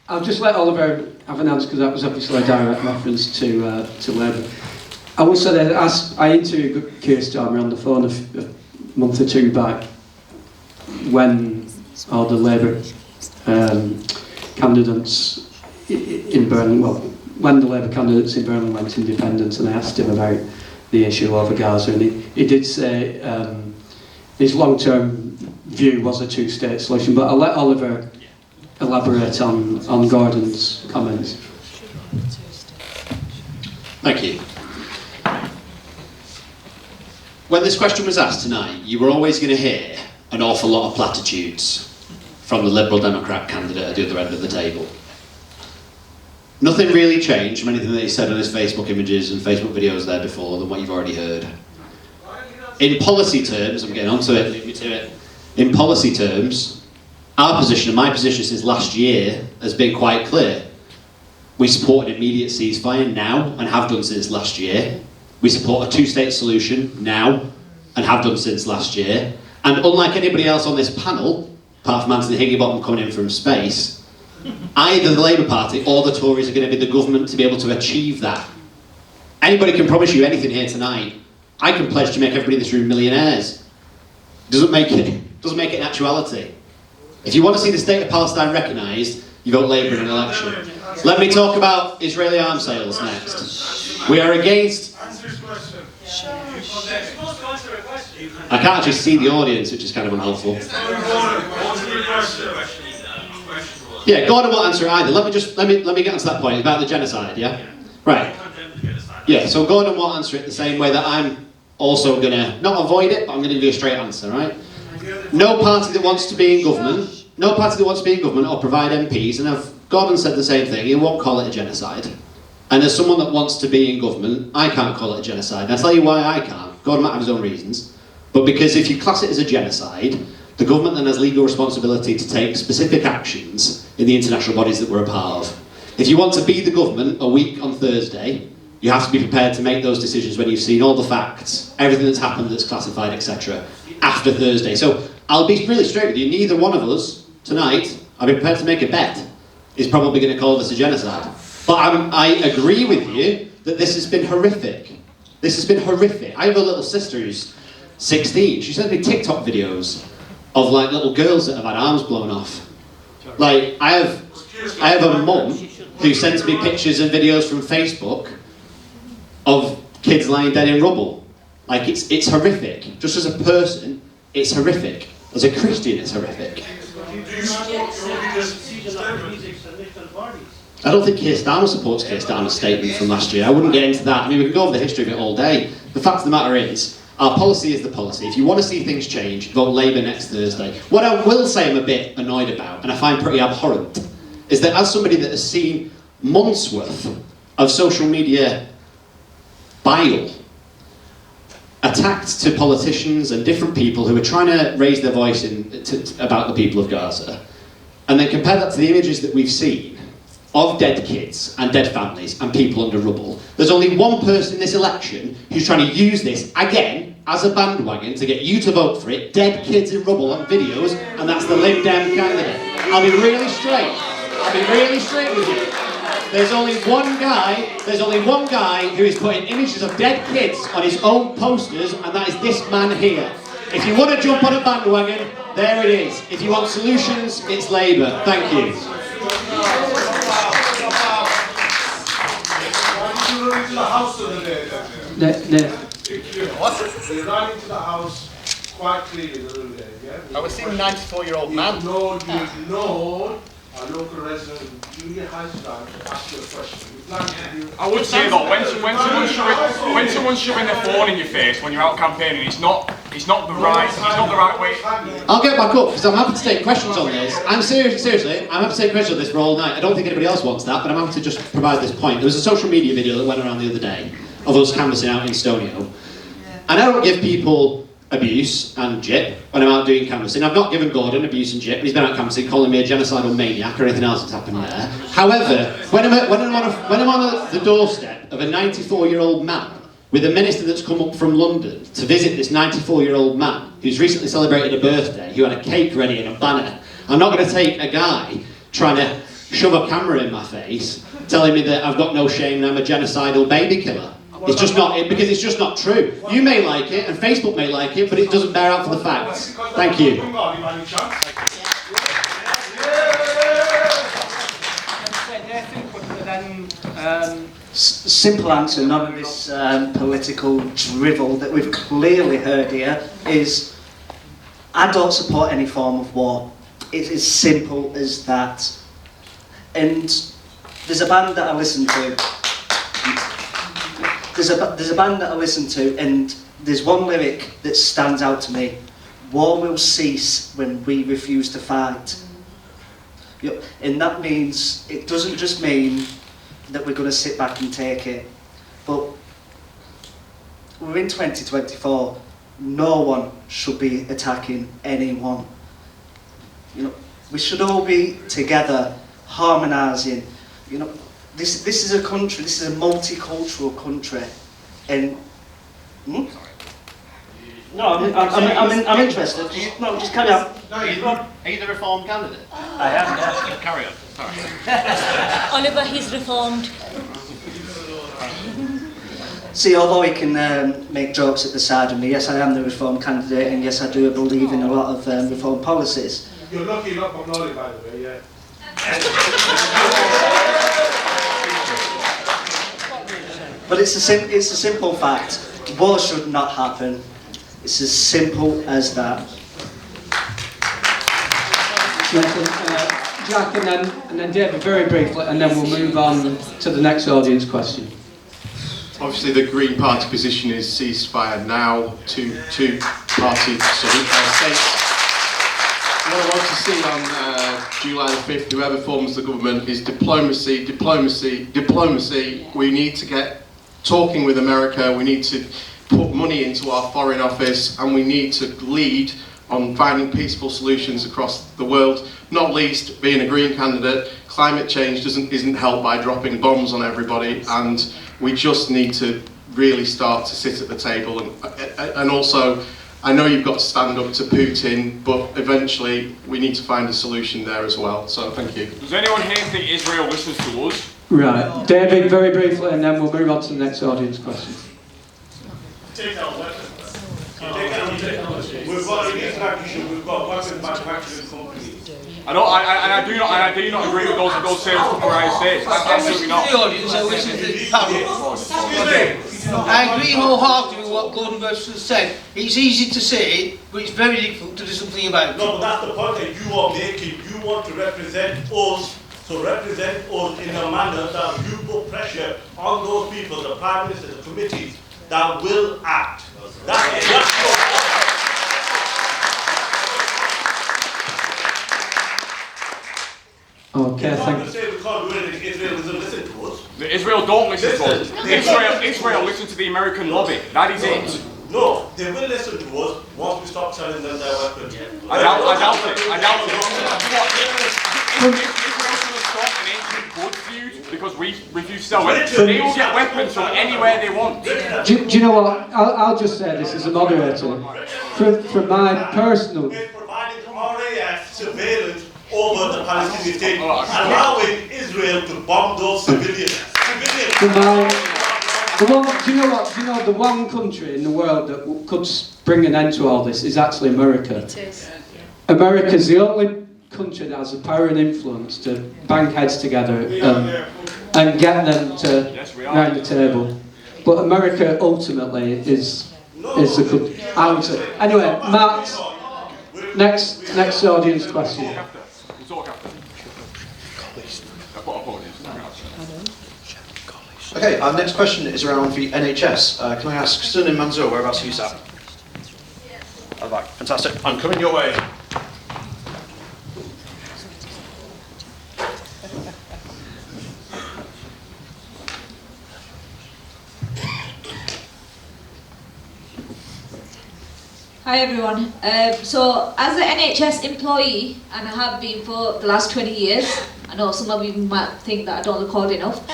I'll just let Oliver have an answer because that was obviously a direct reference to Labour. I will say that I interviewed Keir Starmer on the phone a month or two back when all the Labour candidates in Burnley, when the Labour candidates in Burnley went independent, and I asked him about the issue over Gaza, and he did say his long-term view was a two-state solution, but I'll let Oliver elaborate on Gordon's comments. Thank you. When this question was asked tonight, you were always going to hear an awful lot of platitudes from the Liberal Democrat candidate at the other end of the table. Nothing really changed from anything that he said on his Facebook images and Facebook videos there before than what you've already heard. In policy terms, I'm getting onto it, leave me to it. In policy terms, our position and my position since last year has been quite clear. We support an immediate ceasefire now and have done since last year. We support a two-state solution now and have done since last year. And unlike anybody else on this panel, apart from Anthony Higginbottom coming in from space, either the Labour Party or the Tories are going to be the government to be able to achieve that. Anybody can promise you anything here tonight. I can pledge to make everybody in this room millionaires. Doesn't make it an actuality. If you want to see the state of Palestine recognised, you vote Labour in an election. Let me talk about Israeli arms sales next. We are against... I can't actually see the audience, which is kind of unhelpful. Yeah, Gordon won't answer it either. Let me get onto that point about the genocide, yeah? Right. Yeah, so Gordon won't answer it the same way that I'm also going to, not avoid it, but I'm going to give you a straight answer, right? No party that wants to be in government or provide MPs, and if Gordon said the same thing, he won't call it a genocide. And as someone that wants to be in government, I can't call it a genocide. And I'll tell you why I can't. Gordon might have his own reasons. But because if you class it as a genocide, the government then has legal responsibility to take specific actions in the international bodies that we're a part of. If you want to be the government a week on Thursday, you have to be prepared to make those decisions when you've seen all the facts, everything that's happened that's classified, etc., after Thursday. So I'll be really straight with you. Neither one of us tonight, I'll be prepared to make a bet, is probably going to call this a genocide. But I agree with you that this has been horrific. This has been horrific. I have a little sister who's 16. She sends me TikTok videos of like little girls that have had arms blown off. Like I have a mum who sends me pictures and videos from Facebook of kids lying dead in rubble. Like it's horrific. Just as a person, it's horrific. As a Christian, it's horrific. I don't think Keir Starmer supports Keir Starmer's statement from last year. I wouldn't get into that. I mean, we could go over the history of it all day. The fact of the matter is, our policy is the policy. If you want to see things change, vote Labour next Thursday. What I will say I'm a bit annoyed about, and I find pretty abhorrent, is that as somebody that has seen months worth of social media bile, attacked to politicians and different people who are trying to raise their voice about the people of Gaza, and then compare that to the images that we've seen of dead kids and dead families and people under rubble. There's only one person in this election who's trying to use this, again, as a bandwagon to get you to vote for it, dead kids in rubble on videos, and that's the Lib Dem candidate. I'll be really straight with you. There's only one guy who is putting images of dead kids on his own posters, and that is this man here. If you want to jump on a bandwagon, there it is. If you want solutions, it's Labour. Thank you. Into the house the other day, What? So you ran into the house quite clearly the other day, yeah? I was seeing a 94-year-old man. You ignored a local resident junior high school to ask you a question. I would say though, when someone's shoving their phone in your face when you're out campaigning, it's not the right way. I'll get back up because I'm happy to take questions on this. Seriously, I'm happy to take questions on this for all night. I don't think anybody else wants that, but I'm happy to just provide this point. There was a social media video that went around the other day of us canvassing out in Stonio, and I don't give people abuse and jip when I'm out doing canvassing. I've not given Gordon abuse and jip, but he's been out canvassing calling me a genocidal maniac or anything else that's happened there. However, when I'm on the doorstep of a 94-year-old man with a minister that's come up from London to visit this 94-year-old man who's recently celebrated a birthday, who had a cake ready and a banner, I'm not going to take a guy trying to shove a camera in my face telling me that I've got no shame and I'm a genocidal baby killer. It's just not it, because it's just not true. You may like it, and Facebook may like it, but it doesn't bear out for the facts. Thank you. Simple answer, none of this political drivel that we've clearly heard here, is I don't support any form of war. It's as simple as that. And there's a band that I listen to. There's a band that I listen to, and there's one lyric that stands out to me. War will cease when we refuse to fight. And that means, it doesn't just mean that we're going to sit back and take it, but we're in 2024. No one should be attacking anyone. We should all be together, harmonising. This is a country, this is a multicultural country, and no, I'm interested. No, just carry on. Are you the Reform candidate? I am. Yeah. Carry on. Sorry. Oliver, he's reformed. See, although he can make jokes at the side of me, yes, I am the Reform candidate, and yes, I do believe in a lot of Reform policies. You're lucky not from Norway, by the way, yeah. But it's a simple fact. War should not happen. It's as simple as that. Jack and then David, very briefly, and then we'll move on to the next audience question. Obviously, the Green Party position is ceasefire now, two-party states. What I want to see on July the 5th, whoever forms the government, is diplomacy, diplomacy, diplomacy. We need to get talking with America, we need to put money into our foreign office, and we need to lead on finding peaceful solutions across the world, not least being a Green candidate. Climate change isn't helped by dropping bombs on everybody, and we just need to really start to sit at the table. And also, I know you've got to stand up to Putin, but eventually we need to find a solution there as well. So thank you. Does anyone here think Israel listens to us? Right, David, very briefly, and then we'll move on to the next audience question. Take our weapons. We've got an extraction, we've got weapon manufacturing companies. I do not agree with those sales from the United States. Absolutely not. The audience, I agree wholeheartedly with what Gordon Burst has said. It's easy to say, but it's very difficult to do something about it. No, but that's the point that you are making. You want to represent us. So represent us in a manner that you put pressure on those people, the Prime Minister, the committees, that will act. That's Okay, thank you. say we can't do anything. Israel doesn't listen to us. Israel don't listen to us. Israel listen to the American lobby. That is it. No, they will listen to us once we stop selling them their weapons. I doubt it. Because we refuse to sell weapons. They will get weapons from anywhere they want. Do you know what? I'll just say this as a moderator. From my personal... Providing RAF surveillance over the Palestinian state, allowing Israel to bomb those civilians. Do you know what? Do you know the one country in the world that could bring an end to all this is actually America. It is. America's the only country that has the power and influence to bang heads together and get them to round the table. But America ultimately is the good answer. Anyway, Matt, next audience question. Okay, our next question is around the NHS. Can I ask Sun and Mansour, whereabouts are you sat? At the back. Fantastic. I'm coming your way. Hi everyone. So as an NHS employee, and I have been for the last 20 years, I know some of you might think that I don't look old enough,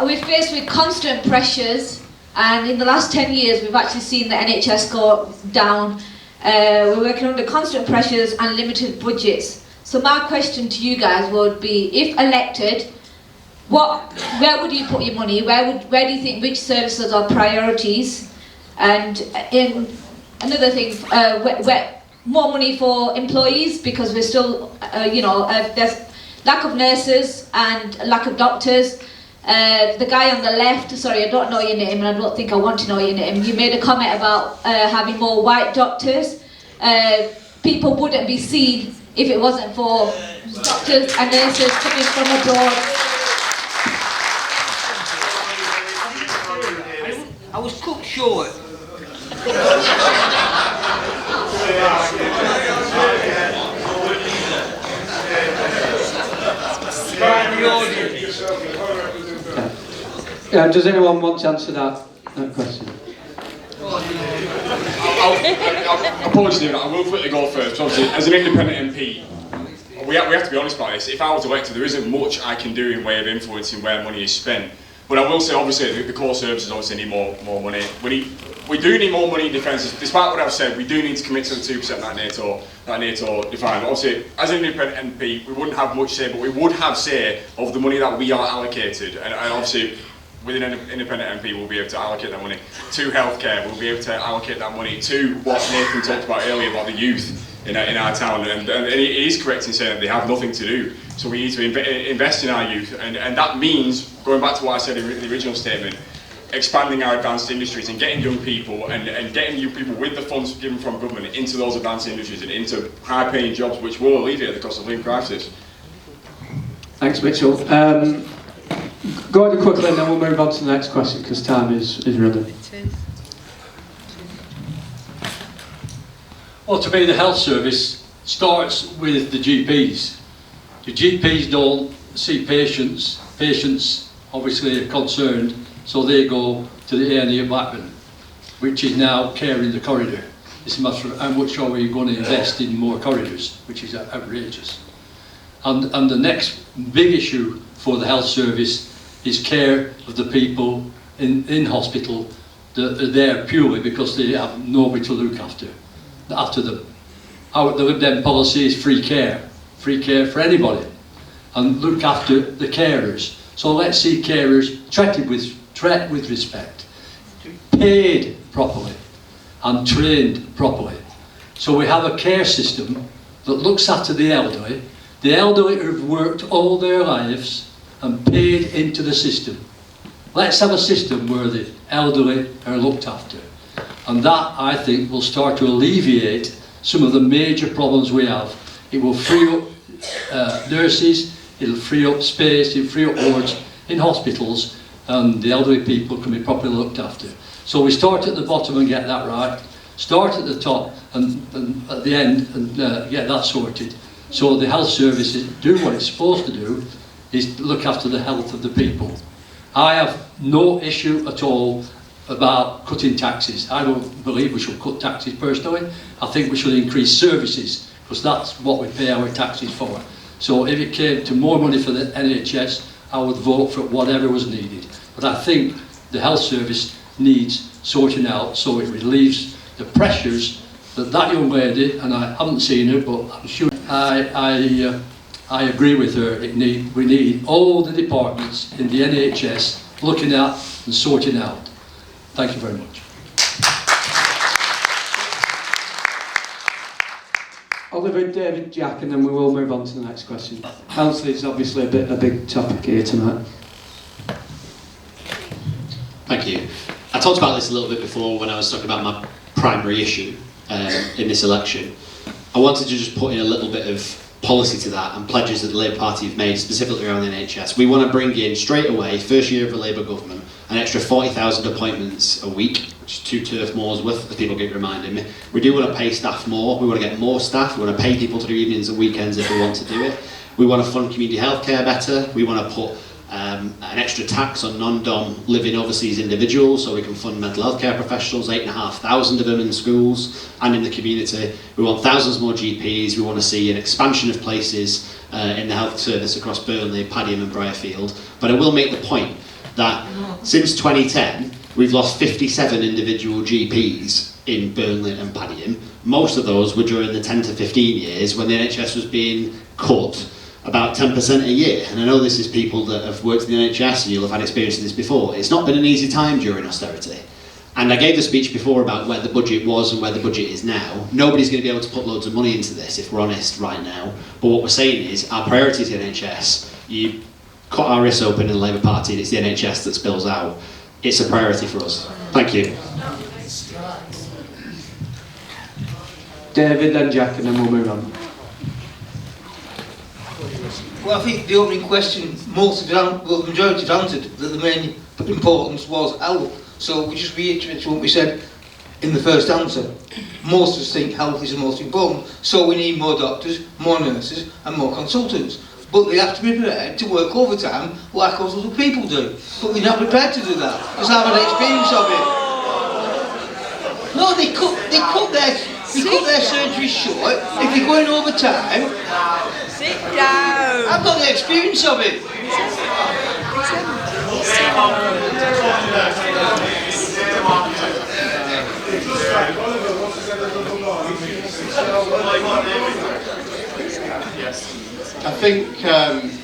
we're faced with constant pressures, and in the last 10 years we've actually seen the NHS go down. We're working under constant pressures and limited budgets. So my question to you guys would be, if elected, where would you put your money? Where do you think, which services are priorities? And in another thing, more money for employees, because we're still, there's lack of nurses and lack of doctors. The guy on the left, sorry, I don't know your name, and I don't think I want to know your name. You made a comment about having more white doctors. People wouldn't be seen if it wasn't for doctors and nurses coming from abroad. I was cut short. Does anyone want to answer that question? Apologies, I will quickly go first. Obviously, as an independent MP, we have to be honest about this. If I was elected, there isn't much I can do in way of influencing where money is spent. But I will say, obviously, the core services obviously need more money. We do need more money in defence. Despite what I've said, we do need to commit to the 2% that NATO defined. Obviously, as an independent MP, we wouldn't have much say, but we would have say of the money that we are allocated. And obviously, with an independent MP, we'll be able to allocate that money to healthcare. We'll be able to allocate that money to what Nathan talked about earlier about the youth in our town. And he is correct in saying that they have nothing to do. So we need to invest in our youth, and that means, going back to what I said in the original statement, expanding our advanced industries and getting young people and getting young people with the funds given from government into those advanced industries and into high-paying jobs, which will alleviate the cost of living crisis. Thanks, Mitchell. Go ahead quickly, and then we'll move on to the next question because time is running. Well, to me, the health service starts with the GPs. The GPs don't see patients. Patients obviously are concerned, so they go to the A&E at Blackburn, which is now care in the corridor. It's a matter of how much are we going to invest in more corridors, which is outrageous. And the next big issue for the health service is care of the people in hospital that are there purely because they have nobody to look after them. The Lib Dem policy is free care for anybody, and look after the carers. So let's see carers treated with respect, paid properly, and trained properly. So we have a care system that looks after the elderly who have worked all their lives and paid into the system. Let's have a system where the elderly are looked after. And that, I think, will start to alleviate some of the major problems we have. It will free up nurses, it'll free up space, it'll free up wards in hospitals, and the elderly people can be properly looked after. So we start at the bottom and get that right, start at the top and at the end and get that sorted. So the health services do what it's supposed to do, is look after the health of the people. I have no issue at all about cutting taxes. I don't believe we should cut taxes personally. I think we should increase services, because that's what we pay our taxes for. So if it came to more money for the NHS, I would vote for whatever was needed. But I think the health service needs sorting out so it relieves the pressures that that young lady, and I haven't seen her, but I'm sure I agree with her. We need all the departments in the NHS looking at and sorting out. Thank you very much. Oliver, David, Jack, and then we will move on to the next question. Health is obviously a big topic here tonight. Thank you. I talked about this a little bit before when I was talking about my primary issue in this election. I wanted to just put in a little bit of policy to that and pledges that the Labour Party have made specifically around the NHS. We want to bring in straight away, first year of the Labour government, an extra 40,000 appointments a week, which is 2 turf moors worth, as people keep reminding me. We do want to pay staff more, we want to get more staff, we want to pay people to do evenings and weekends if we want to do it. We want to fund community healthcare better, we want to put an extra tax on non-dom living overseas individuals so we can fund mental health care professionals, 8,500 of them in schools and in the community. We want thousands more GPs, we want to see an expansion of places in the health service across Burnley, Padiham and Briarfield. But I will make the point that since 2010 we've lost 57 individual GPs in Burnley and Padiham. Most of those were during the 10 to 15 years when the NHS was being cut about 10% a year. And I know this is people that have worked in the NHS and you'll have had experience of this before. It's not been an easy time during austerity. And I gave the speech before about where the budget was and where the budget is now. Nobody's going to be able to put loads of money into this if we're honest right now. But what we're saying is our priority is the NHS. You cut our wrists open in the Labour Party and it's the NHS that spills out. It's a priority for us. Thank you. David, then Jack, and then we'll move on. Well, I think the opening question, the majority have answered that the main importance was health. So we just reiterate what we said in the first answer. Most of us think health is the most important. So we need more doctors, more nurses and more consultants. But they have to be prepared to work overtime like us other people do. But they're not prepared to do that because I have an experience of it. No, they cut their surgery short if they're going overtime. Sit down. I've got the experience of it. I think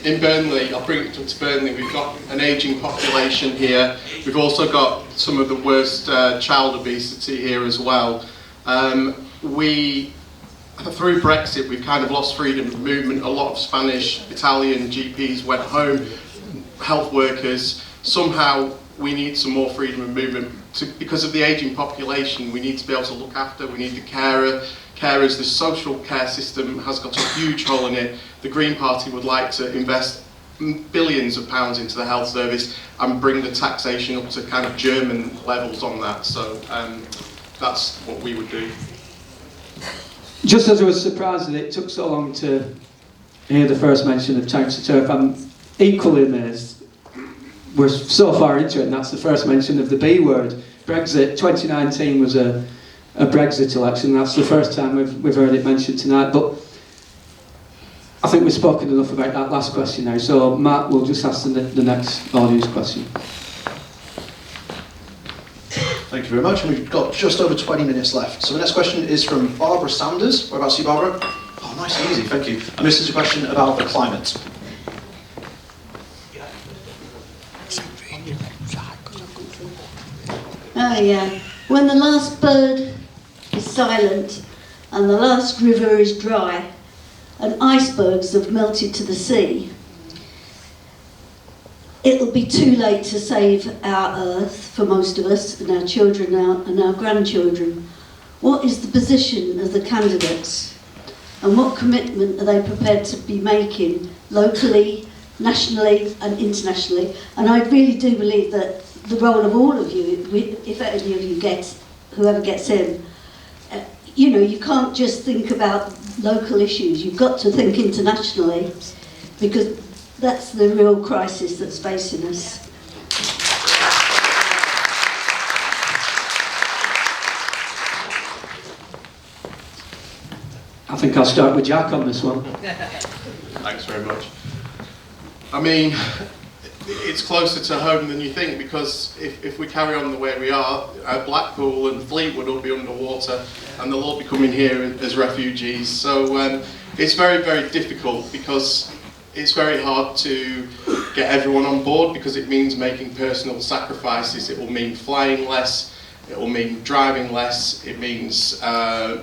in Burnley, I'll bring it up to Burnley, we've got an ageing population here. We've also got some of the worst child obesity here as well. Through Brexit, we've kind of lost freedom of movement. A lot of Spanish, Italian GPs went home, health workers. Somehow we need some more freedom of movement. Because of the ageing population, we need to be able to look after, we need the carers. The social care system has got a huge hole in it. The Green Party would like to invest billions of pounds into the health service and bring the taxation up to kind of German levels on that. So that's what we would do. Just as I was surprised that it took so long to hear the first mention of tanks to turf, I'm equally amazed. We're so far into it and that's the first mention of the B word. Brexit, 2019 was a Brexit election. That's the first time we've heard it mentioned tonight. But I think we've spoken enough about that last question now. So Matt, we'll just ask the next audience question. Thank you very much. We've got just over 20 minutes left. So the next question is from Barbara Sanders. Whereabouts are you, Barbara? Oh, nice and easy, thank you. And this is a question about the climate. Oh yeah. When the last bird is silent and the last river is dry and icebergs have melted to the sea, it'll be too late to save our earth for most of us and our children and our grandchildren. What is the position of the candidates and what commitment are they prepared to be making locally, nationally and internationally? And I really do believe that the role of all of you, if any of you whoever gets in, you can't just think about local issues, you've got to think internationally because that's the real crisis that's facing us. think I'll start with Jack on this one. Thanks very much. I mean, it's closer to home than you think, because if we carry on the way we are, Blackpool and Fleetwood will be underwater and they'll all be coming here as refugees. So it's very, very difficult, because it's very hard to get everyone on board, because it means making personal sacrifices. It will mean flying less, it will mean driving less, it means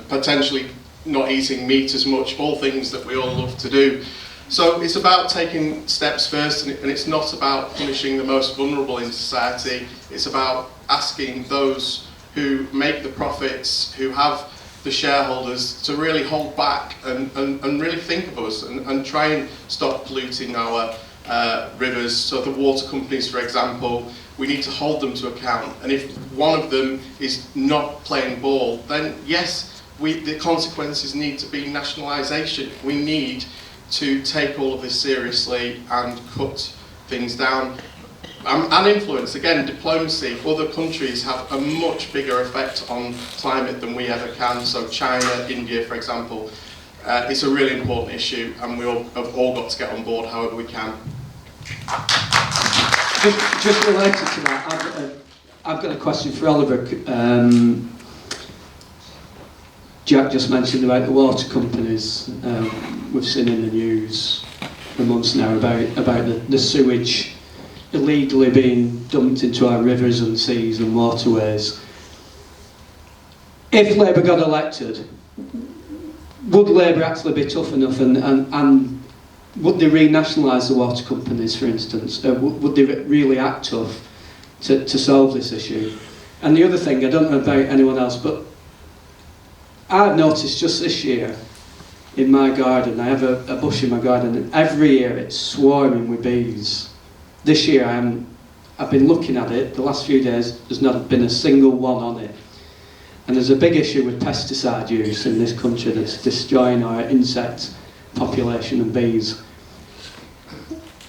potentially not eating meat as much, all things that we all love to do. So it's about taking steps first, and it's not about punishing the most vulnerable in society. It's about asking those who make the profits, who have the shareholders, to really hold back and really think of us and try and stop polluting our rivers. So the water companies, for example, we need to hold them to account. And if one of them is not playing ball, then yes, the consequences need to be nationalisation. We need to take all of this seriously and cut things down. And influence, again, diplomacy. Other countries have a much bigger effect on climate than we ever can. So China, India, for example, it's a really important issue, and we have all got to get on board however we can. Just related to that, I've got a question for Oliver. Jack just mentioned about the water companies. We've seen in the news for months now about the sewage illegally being dumped into our rivers and seas and waterways. If Labour got elected, would Labour actually be tough enough and would they renationalise the water companies, for instance? Would they really act tough to solve this issue? And the other thing, I don't know about anyone else, but I've noticed just this year in my garden, I have a bush in my garden, and every year it's swarming with bees. This year I've been looking at it, the last few days there's not been a single one on it. And there's a big issue with pesticide use in this country that's destroying our insect population and bees.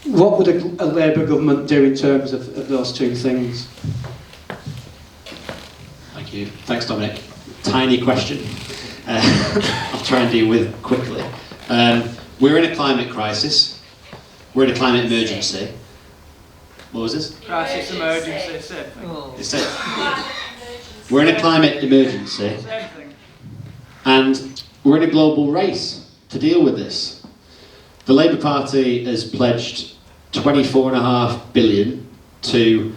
What would a Labour government do in terms of those two things? Thank you. Thanks, Dominic. Tiny question. I'll try and deal with quickly. We're in a climate crisis. We're in a climate emergency. What was this? Crisis, emergency, same thing. It's it. We're in a climate emergency. Same thing. And we're in a global race to deal with this. The Labour Party has pledged $24.5 billion to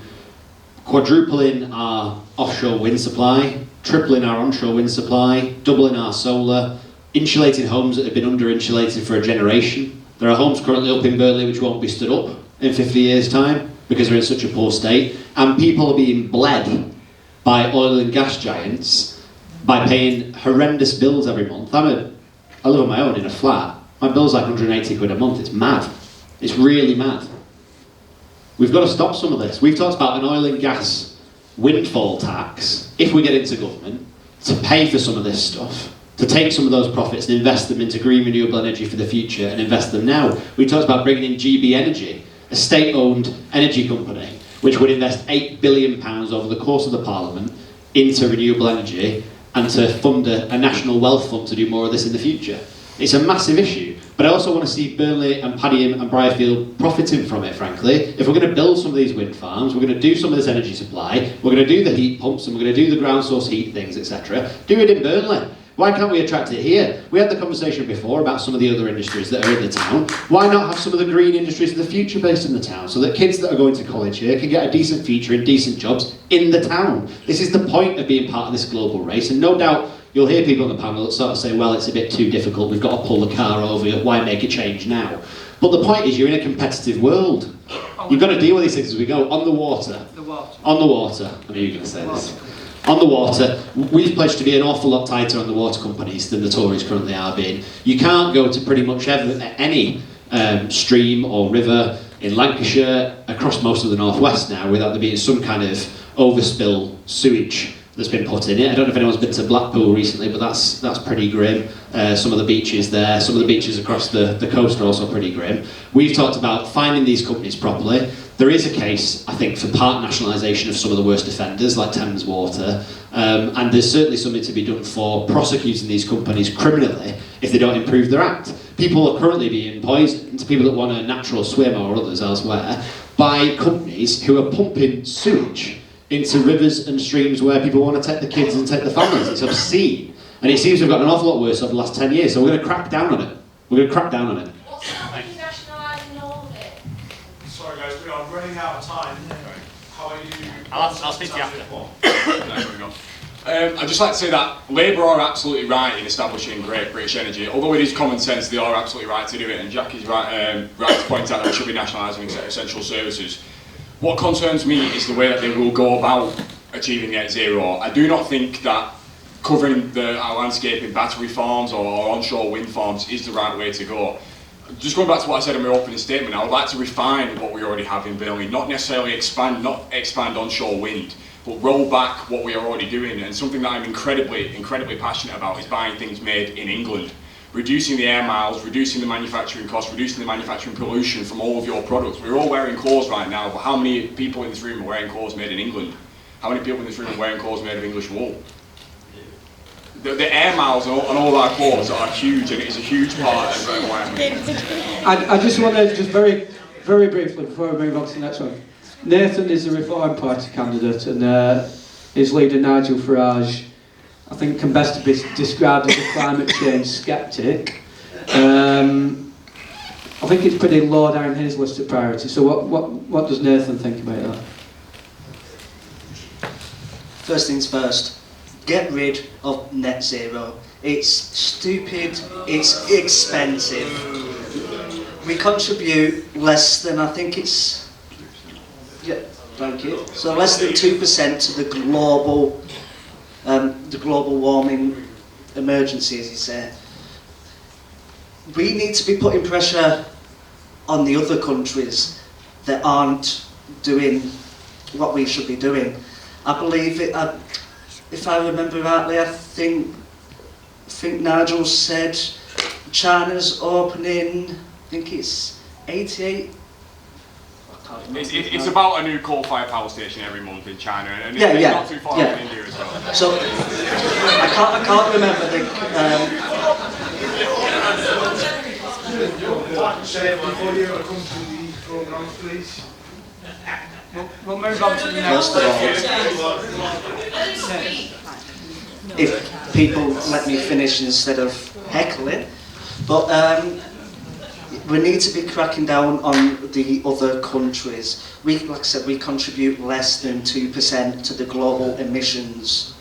quadrupling our offshore wind supply, tripling our onshore wind supply, doubling our solar, insulating homes that have been under-insulated for a generation. There are homes currently up in Burnley which won't be stood up in 50 years' time because they're in such a poor state, and people are being bled by oil and gas giants by paying horrendous bills every month. I live on my own in a flat. My bill's like 180 quid a month. It's mad. It's really mad. We've got to stop some of this. We've talked about an oil and gas windfall tax, if we get into government, to pay for some of this stuff, to take some of those profits and invest them into green renewable energy for the future and invest them now. We talked about bringing in GB Energy, a state-owned energy company, which would invest £8 billion over the course of the Parliament into renewable energy and to fund a national wealth fund to do more of this in the future. It's a massive issue, but I also want to see Burnley and Padiham and Briarfield profiting from it, frankly. If we're going to build some of these wind farms, we're going to do some of this energy supply, we're going to do the heat pumps and we're going to do the ground source heat things, etc. Do it in Burnley. Why can't we attract it here? We had the conversation before about some of the other industries that are in the town. Why not have some of the green industries of the future based in the town so that kids that are going to college here can get a decent future and decent jobs in the town? This is the point of being part of this global race, and no doubt you'll hear people on the panel that sort of say, well, it's a bit too difficult, we've got to pull the car over, why make a change now? But the point is, you're in a competitive world. You've got to deal with these things as we go. On the water. On the water. I knew you were going to say this. On the water, we've pledged to be an awful lot tighter on the water companies than the Tories currently are being. You can't go to pretty much any stream or river in Lancashire, across most of the northwest now, without there being some kind of overspill sewage that's been put in it. I don't know if anyone's been to Blackpool recently, but that's pretty grim. Some of the beaches there, some of the beaches across the coast are also pretty grim. We've talked about finding these companies properly. There is a case, I think, for part nationalisation of some of the worst offenders, like Thames Water, and there's certainly something to be done for prosecuting these companies criminally if they don't improve their act. People are currently being poisoned, people that want a natural swim or others elsewhere, by companies who are pumping sewage into rivers and streams where people want to take the kids and take the families. It's obscene. And it seems to have gotten an awful lot worse over the last 10 years, so we're going to crack down on it. We're going to crack down on it. Sorry guys, we are running out of time. How are you? I'll speak to you after. There we go. I'd just like to say that Labour are absolutely right in establishing Great British Energy. Although it is common sense, they are absolutely right to do it, and Jackie's right to point out that we should be nationalising essential services. What concerns me is the way that they will go about achieving net zero. I do not think that covering our landscape in battery farms or onshore wind farms is the right way to go. Just going back to what I said in my opening statement, I would like to refine what we already have in Burnley, not necessarily expand onshore wind, but roll back what we are already doing. And something that I'm incredibly passionate about is buying things made in England. Reducing the air miles, reducing the manufacturing costs, reducing the manufacturing pollution from all of your products. We're all wearing clothes right now, but how many people in this room are wearing clothes made in England? How many people in this room are wearing clothes made of English wool? The air miles on all our clothes are huge, and it is a huge part of the environment. I just want to, just very briefly, before we move on to the next one. Nathan is the Reform Party candidate, and his leader, Nigel Farage, I think can best be described as a climate change sceptic. I think it's pretty low down his list of priorities. So what does Nathan think about that? First things first, get rid of net zero. It's stupid, it's expensive. We contribute less than, I think it's, yeah, thank you. So less than 2% to the global warming emergency, as you say. We need to be putting pressure on the other countries that aren't doing what we should be doing. I believe it, if I remember rightly, I think Nigel said China's opening, I think it's 88. It's about a new coal-fired power station every month in China, and it's not too far from India as well. So I can't remember Before you ever come to these programs, please. We'll move on to the next one. If people let me finish instead of heckling, but we need to be cracking down on the other countries. Like I said, we contribute less than 2% to the global emissions.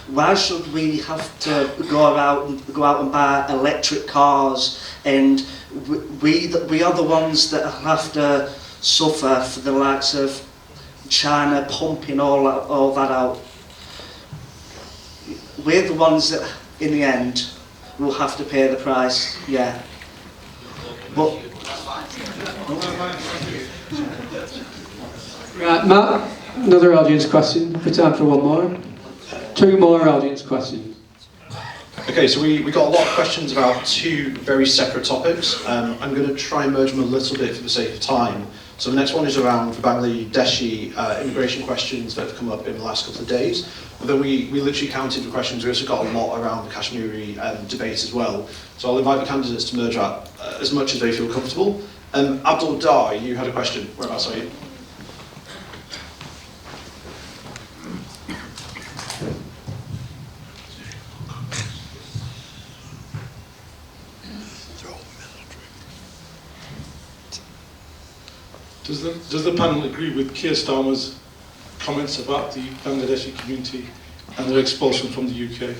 Why should we have to go out and buy electric cars, and we are the ones that have to suffer for the likes of China pumping all that out? We're the ones that, in the end, will have to pay the price. Yeah. But right, Matt, another audience question. We have time for one more. Two more audience questions. Okay, so we got a lot of questions about two very separate topics. I'm going to try and merge them a little bit for the sake of time. So the next one is around the Bangladeshi immigration questions that have come up in the last couple of days. But then we literally counted the questions. We also got a lot around the Kashmiri debate as well. So I'll invite the candidates to merge that as much as they feel comfortable. Abdul Dar, you had a question. Whereabouts are you? Does the panel agree with Keir Starmer's comments about the Bangladeshi community and their expulsion from the UK?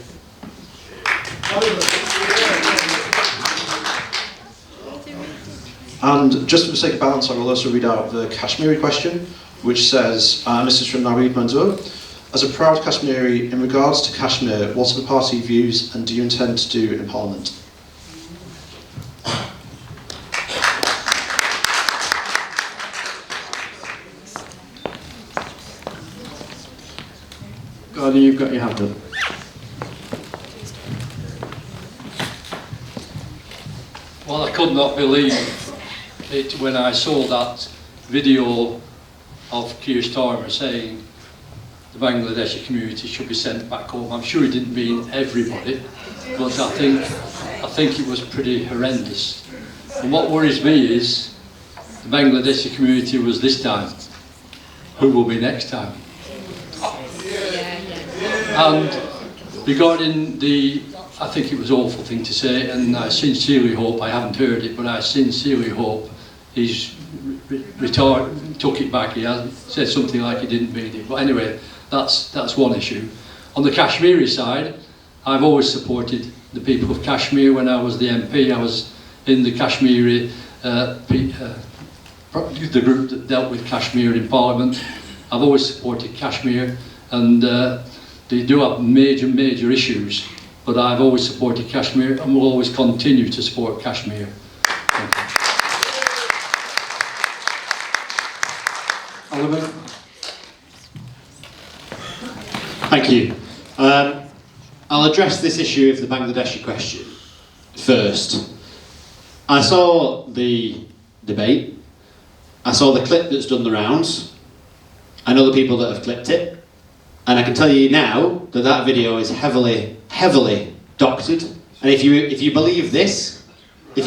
And just for the sake of balance, I will also read out the Kashmiri question, which says, and this is from Nareed Manzoor: as a proud Kashmiri, in regards to Kashmir, what are the party views and do you intend to do in Parliament? Go Gordon, you've got your hand up. Well, I could not believe it when I saw that video of Keir Starmer saying the Bangladeshi community should be sent back home. I'm sure he didn't mean everybody, but I think it was pretty horrendous. And what worries me is the Bangladeshi community was this time. Who will be next time? And regarding the, I think it was an awful thing to say, and I sincerely hope, I haven't heard it, but I sincerely hope he's took it back. He hasn't said something like he didn't mean it. But anyway, that's one issue. On the Kashmiri side, I've always supported the people of Kashmir. When I was the MP, I was in the Kashmiri, the group that dealt with Kashmir in Parliament. I've always supported Kashmir, and they do have major issues, but I've always supported Kashmir and will always continue to support Kashmir. Thank you. Oliver? Thank you. I'll address this issue of the Bangladeshi question first. I saw the debate. I saw the clip that's done the rounds. I know the people that have clipped it. And I can tell you now that that video is heavily doctored. And if you believe this, then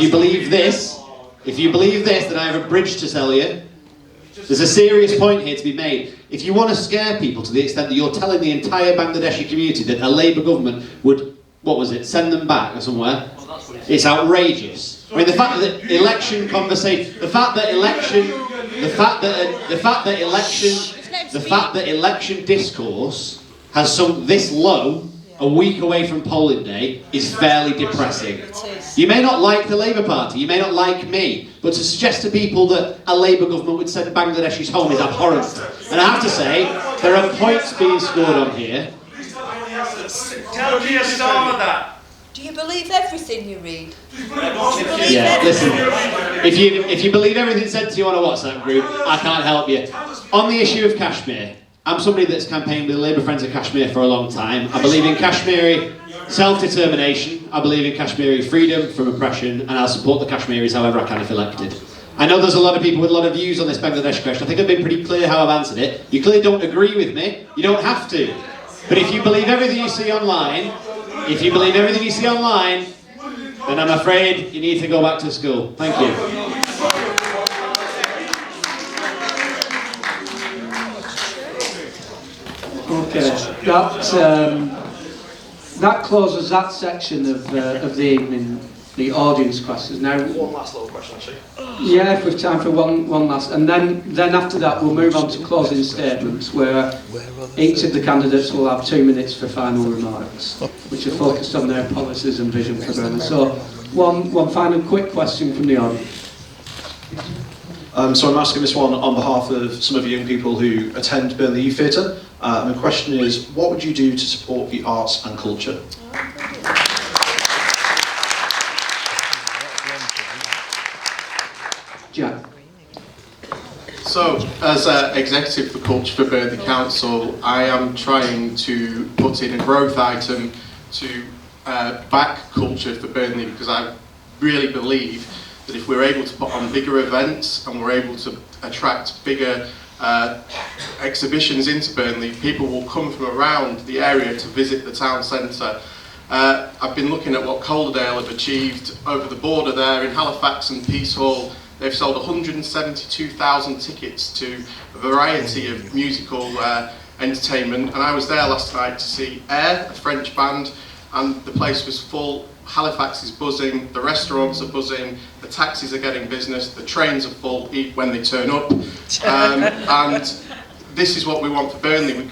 I have a bridge to sell you. There's a serious point here to be made. If you want to scare people to the extent that you're telling the entire Bangladeshi community that a Labour government would, send them back or somewhere, it's outrageous. I mean, the fact that election conversation, the fact that election discourse has sunk this low a week away from polling day is fairly depressing. You may not like the Labour Party, you may not like me, but to suggest to people that a Labour government would send Bangladeshis home is abhorrent. And I have to say, there are points being scored on here. Tell Keir Starmer that. Do you believe everything you read? Yeah, listen, if you believe everything said to you on a WhatsApp group, I can't help you. On the issue of Kashmir, I'm somebody that's campaigned with Labour Friends of Kashmir for a long time. I believe in Kashmiri self-determination, I believe in Kashmiri freedom from oppression, and I'll support the Kashmiris however I can if elected. I know there's a lot of people with a lot of views on this Bangladesh question. I think I've been pretty clear how I've answered it. You clearly don't agree with me, you don't have to. But if you believe everything you see online, then I'm afraid you need to go back to school. Thank you. Okay, that closes that section of the evening, the audience questions. Now, one last little question, actually. Yeah, if we've time for one last, and then after that we'll move on to closing statements, where each of the candidates will have 2 minutes for final remarks, which are focused on their policies and vision for Burnley. So, one final quick question from the audience. So I'm asking this one on behalf of some of the young people who attend Burnley Youth Theatre. And the question is, what would you do to support the arts and culture? Jack. So, as Executive for Culture for Burnley Council, I am trying to put in a growth item to back culture for Burnley, because I really believe that if we're able to put on bigger events and we're able to attract bigger exhibitions into Burnley, people will come from around the area to visit the town centre. I've been looking at what Calderdale have achieved over the border there in Halifax and Peace Hall. They've sold 172,000 tickets to a variety of musical entertainment, and I was there last night to see Air, a French band, and the place was full. Halifax is buzzing, the restaurants are buzzing, the taxis are getting business, the trains are full when they turn up, and this is what we want for Burnley. We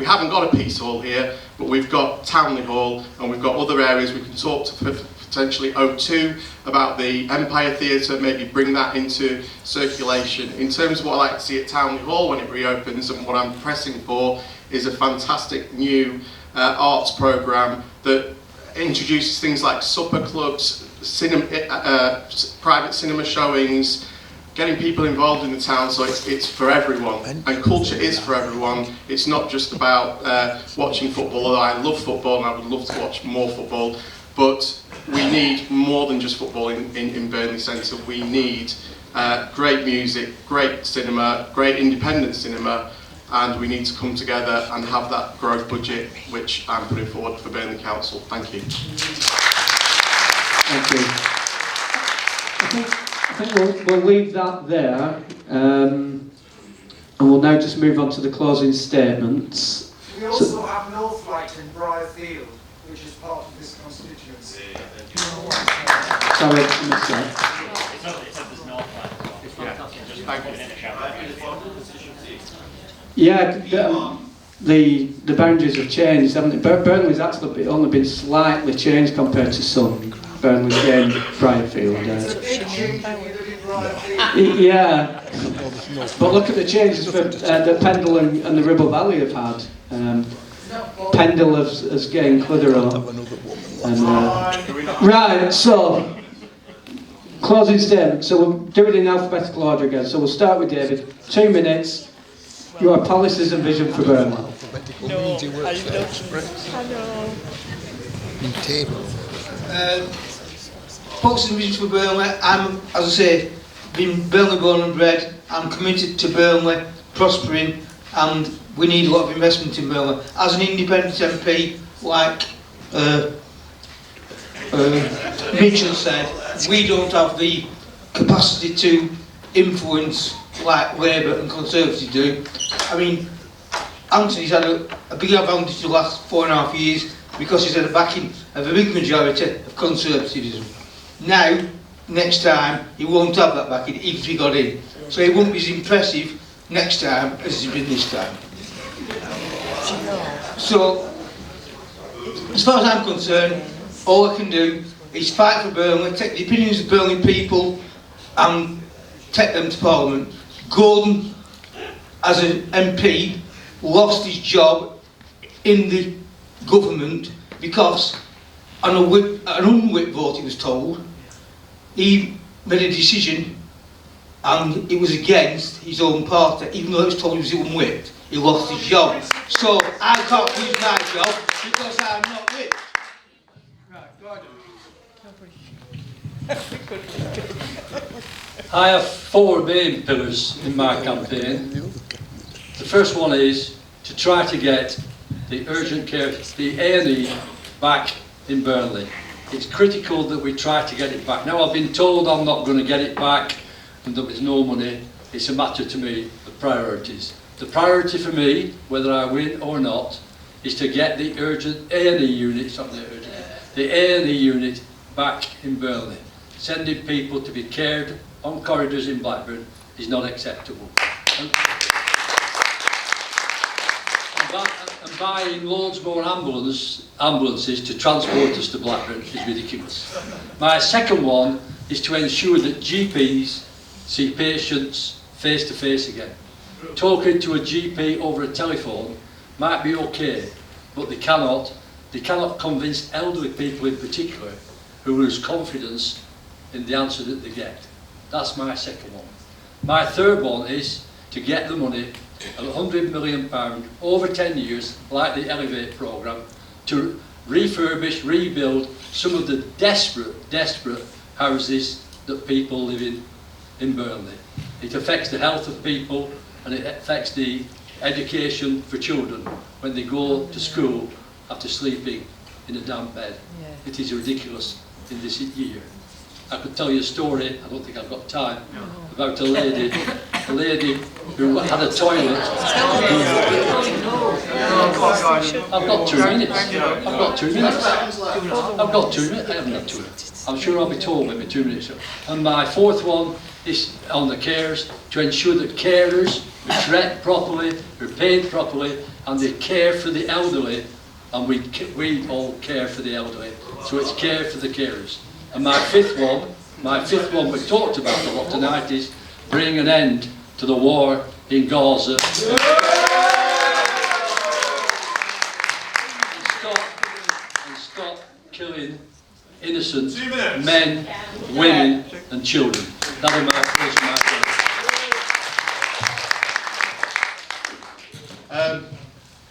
haven't got a Peace Hall here, but we've got Townley Hall, and we've got other areas we can talk to potentially O2 about the Empire Theatre, maybe bring that into circulation. In terms of what I'd like to see at Townley Hall when it reopens, and what I'm pressing for, is a fantastic new arts programme that introduces things like supper clubs, private cinema showings, getting people involved in the town so it's for everyone, and culture is for everyone. It's not just about watching football, although I love football and I would love to watch more football, but we need more than just football in Burnley Centre. We need great music, great cinema, great independent cinema, and we need to come together and have that growth budget, which I'm putting forward for Burnley Council. Thank you. Thank you. I think we'll leave that there, and we'll now just move on to the closing statements. We also have Northlight in Briarfield, which is part of this constituency. Sorry, I missed that. Yeah, the boundaries have changed, haven't they? Burnley's actually only been slightly changed compared to some. Burnley's gained Briarfield. Yeah, but look at the changes that Pendle and the Ribble Valley have had. Pendle has gained Clitheroe. Right, so closing statement. So we'll do it in alphabetical order again. So we'll start with David. 2 minutes. Your policies and vision for Burnley. Policies and vision for Burnley. I'm, as I say, been Burnley born and bred. I'm committed to Burnley prospering, and we need a lot of investment in Burnley. As an independent MP, like Mitchell said, we don't have the capacity to influence like Labour and Conservatives do. I mean, Anthony's had a big advantage the last 4.5 years because he's had a backing of a big majority of Conservatism. Now, next time, he won't have that backing if he got in. So he won't be as impressive next time as he's been this time. So, as far as I'm concerned, all I can do is fight for Burnley, take the opinions of Burnley people and take them to Parliament. Gordon, as an MP, lost his job in the government because on an unwhip vote, he was told, he made a decision and it was against his own party, even though it was told he was unwhipped. He lost his job. So I can't lose my job because I'm not whipped. I have 4 main pillars in my campaign. The first one is to try to get the urgent care, the A&E, back in Burnley. It's critical that we try to get it back. Now, I've been told I'm not going to get it back and that there's no money. It's a matter to me of priorities. The priority for me, whether I win or not, is to get the urgent A&E unit, it's not the urgent, the A&E unit back in Burnley. Sending people to be cared on corridors in Blackburn is not acceptable. And buying loads more ambulances to transport us to Blackburn is ridiculous. My second one is to ensure that GPs see patients face to face again. Talking to a GP over a telephone might be okay, but they cannot convince elderly people in particular who lose confidence in the answer that they get. That's my second one. My third one is to get the money of £100 million over 10 years, like the Elevate programme, to refurbish, rebuild some of the desperate houses that people live in Burnley. It affects the health of people and it affects the education for children when they go to school after sleeping in a damp bed. It is ridiculous in this year. I could tell you a story, I don't think I've got time, about a lady who had a toilet. I've got 2 minutes. I've got 2 minutes. I've got 2 minutes. I haven't got 2 minutes. I'm sure I'll be told when my 2 minutes are. And my fourth one is on the carers, to ensure that carers are treated properly, are paid properly, and they care for the elderly, and we all care for the elderly. So it's care for the carers. And my fifth one we talked about a lot tonight, is bring an end to the war in Gaza. And stop killing innocent men, women and children. That are my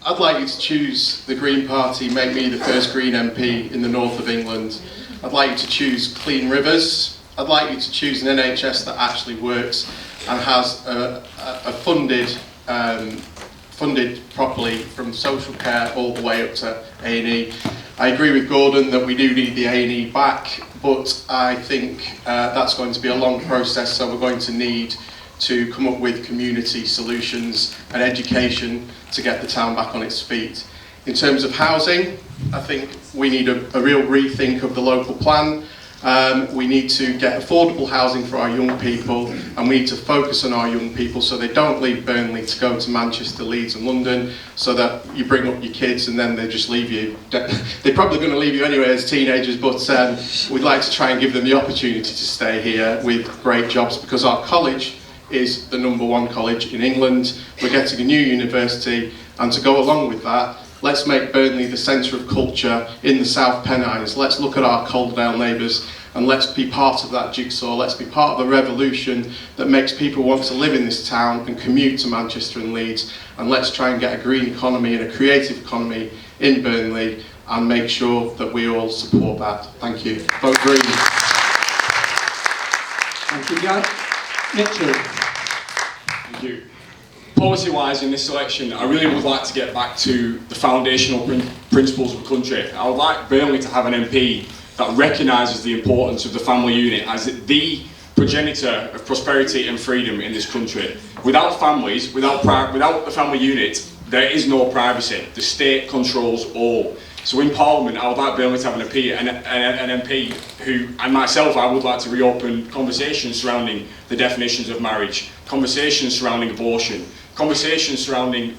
I'd like you to choose the Green Party, make me the first Green MP in the north of England. I'd like you to choose clean rivers. I'd like you to choose an NHS that actually works and has a funded properly from social care all the way up to A&E. I agree with Gordon that we do need the A&E back, but I think that's going to be a long process, so we're going to need to come up with community solutions and education to get the town back on its feet. In terms of housing, I think we need a real rethink of the local plan. We need to get affordable housing for our young people, and we need to focus on our young people so they don't leave Burnley to go to Manchester, Leeds and London, so that you bring up your kids and then they just leave you. They're probably going to leave you anyway as teenagers, but we'd like to try and give them the opportunity to stay here with great jobs, because our college is the #1 college in England. We're getting a new university, and to go along with that, let's make Burnley the centre of culture in the South Pennines. Let's look at our Calderdale neighbours and let's be part of that jigsaw. Let's be part of the revolution that makes people want to live in this town and commute to Manchester and Leeds. And let's try and get a green economy and a creative economy in Burnley and make sure that we all support that. Thank you. Vote Green. Thank you, guys. Mitchell. Thank you. Policy-wise in this election, I really would like to get back to the foundational principles of the country. I would like Burnley to have an MP that recognises the importance of the family unit as the progenitor of prosperity and freedom in this country. Without families, without the family unit, there is no privacy. The state controls all. So in Parliament, I would like Burnley to have an MP who, and myself, I would like to reopen conversations surrounding the definitions of marriage, conversations surrounding abortion, conversations surrounding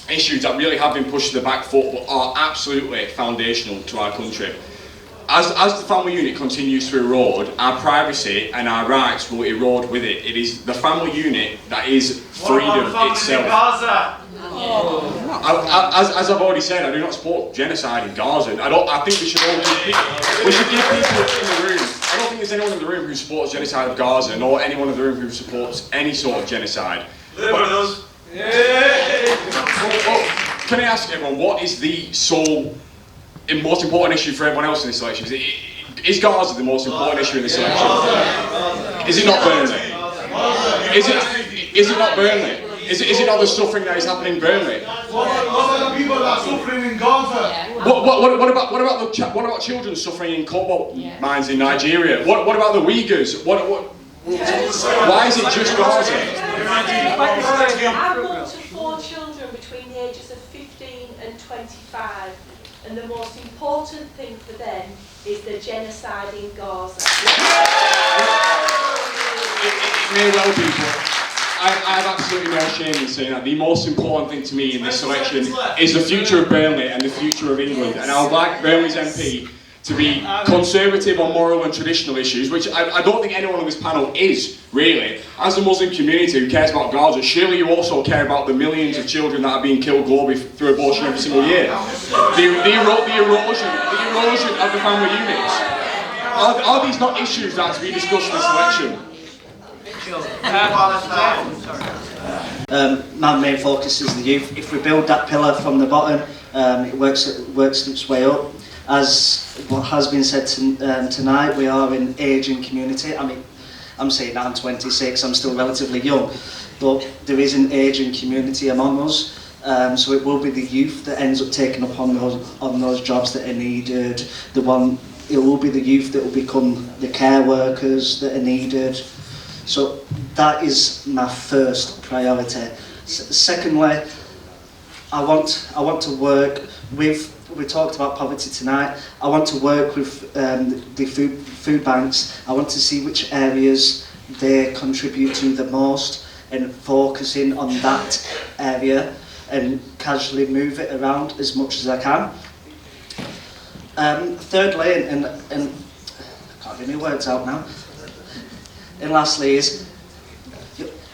issues that really have been pushed to the back foot but are absolutely foundational to our country. As the family unit continues to erode, our privacy and our rights will erode with it. It is the family unit that is freedom itself. As I've already said, I do not support genocide in Gaza. I think we should all give people in the room. I don't think there's anyone in the room who supports genocide of Gaza, nor anyone in the room who supports any sort of genocide. Can I ask everyone, what is the most important issue for everyone else in this election? Is Gaza the most important issue in this election? Is it not Burnley? Is it not Burnley? Is it not the suffering that is happening in Burnley? What about the people that are suffering in Gaza? What about children suffering in cobalt mines in Nigeria? What about the Uyghurs? Why is it just Gaza? I'm mum to 4 children between the ages of 15 and 25, and the most important thing for them is the genocide in Gaza. It may well be, but I have absolutely no shame in saying that. The most important thing to me in this election is the future of Burnley and the future of England, and I would like Burnley's MP to be conservative on moral and traditional issues, which I don't think anyone on this panel is, really. As a Muslim community who cares about Gaza, surely you also care about the millions of children that are being killed globally through abortion every single year. The erosion of the family units. Are these not issues that are to be discussed in this election? My main focus is the youth. If we build that pillar from the bottom, it works its way up. As what has been said tonight, we are an ageing community. I mean, I'm saying I'm 26, I'm still relatively young, but there is an ageing community among us. So it will be the youth that ends up taking up on those jobs that are needed. It will be the youth that will become the care workers that are needed. So that is my first priority. Secondly, I want to work with. We talked about poverty tonight. I want to work with the food banks. I want to see which areas they contribute to the most and focusing on that area and casually move it around as much as I can. Thirdly, and I can't get my words out now. And lastly is,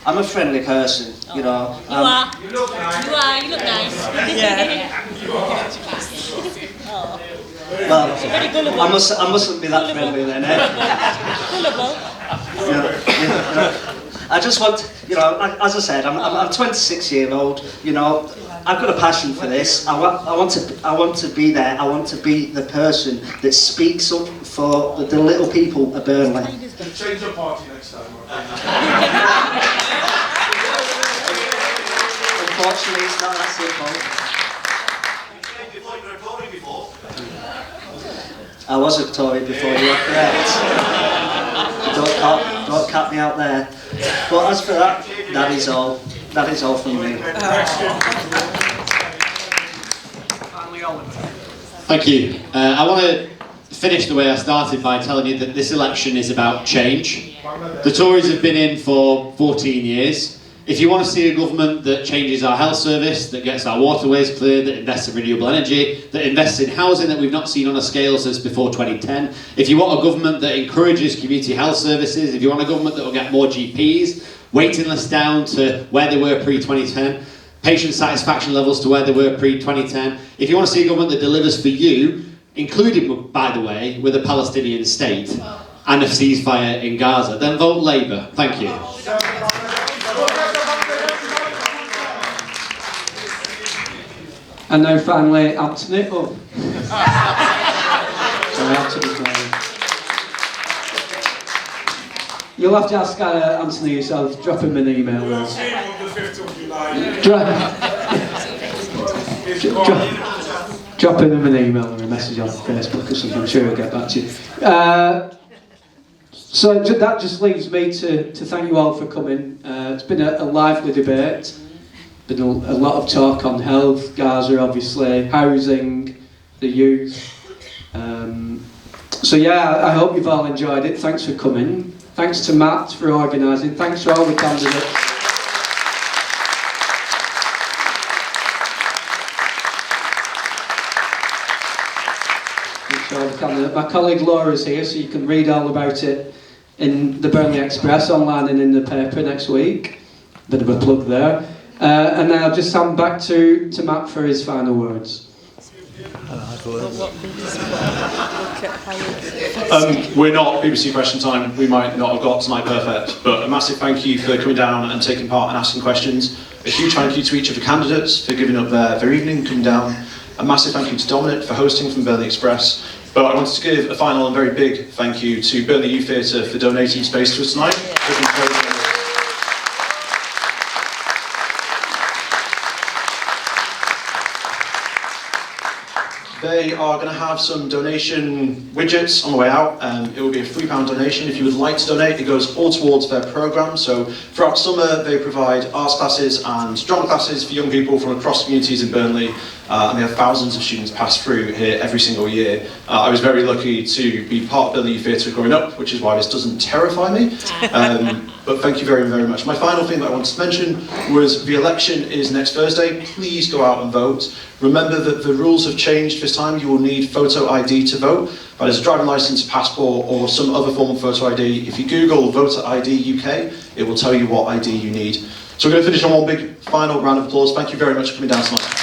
I'm a friendly person, you know. You look nice. You look nice. Yeah. Well, I mustn't be that friendly then, eh? I just want, you know, as I said, I'm 26 years old, you know, I've got a passion for this. I want to be there. I want to be the person that speaks up for the little people of Burnley. Change your party next time. Unfortunately, it's not that simple. I was a Tory before, you are correct. Don't cut me out there. But as for that, that is all. That is all from me. Thank you. I want to finish the way I started by telling you that this election is about change. The Tories have been in for 14 years. If you want to see a government that changes our health service, that gets our waterways clear, that invests in renewable energy, that invests in housing that we've not seen on a scale since before 2010, if you want a government that encourages community health services, if you want a government that will get more GPs, waiting lists down to where they were pre-2010, patient satisfaction levels to where they were pre-2010, if you want to see a government that delivers for you, including, by the way, with a Palestinian state and a ceasefire in Gaza, then vote Labour. Thank you. And now finally, Anthony. Oh. Sorry, Anthony's name. You'll have to ask Anthony yourself. Drop him an email. We'll see him on the 5th of July. Drop him an email or a message on Facebook or something. I'm sure he'll get back to you. So that just leaves me to thank you all for coming. It's been a lively debate. Been a lot of talk on health, Gaza obviously, housing, the youth. So yeah, I hope you've all enjoyed it. Thanks for coming. Thanks to Matt for organising. Thanks to all the candidates. Thanks to all the candidates. My colleague Laura's here, so you can read all about it in the Burnley Express online and in the paper next week. Bit of a plug there. And now I'll just hand back to Matt for his final words. We're not BBC Question Time. We might not have got tonight perfect, but a massive thank you for coming down and taking part and asking questions. A huge thank you to each of the candidates for giving up their evening, coming down. A massive thank you to Dominic for hosting from Burnley Express. But I wanted to give a final and very big thank you to Burnley Youth Theatre for donating space to us tonight. They are going to have some donation widgets on the way out. It will be a £3 donation. If you would like to donate, it goes all towards their programme. So throughout summer, they provide arts classes and drama classes for young people from across communities in Burnley. And they have thousands of students pass through here every single year. I was very lucky to be part of Burnley Youth Theatre growing up, which is why this doesn't terrify me. But thank you very, very much. My final thing that I wanted to mention was the election is next Thursday. Please go out and vote. Remember that the rules have changed this time. You will need photo ID to vote. That is a driving licence, a passport, or some other form of photo ID. If you Google Voter ID UK, it will tell you what ID you need. So we're going to finish on one big final round of applause. Thank you very much for coming down tonight.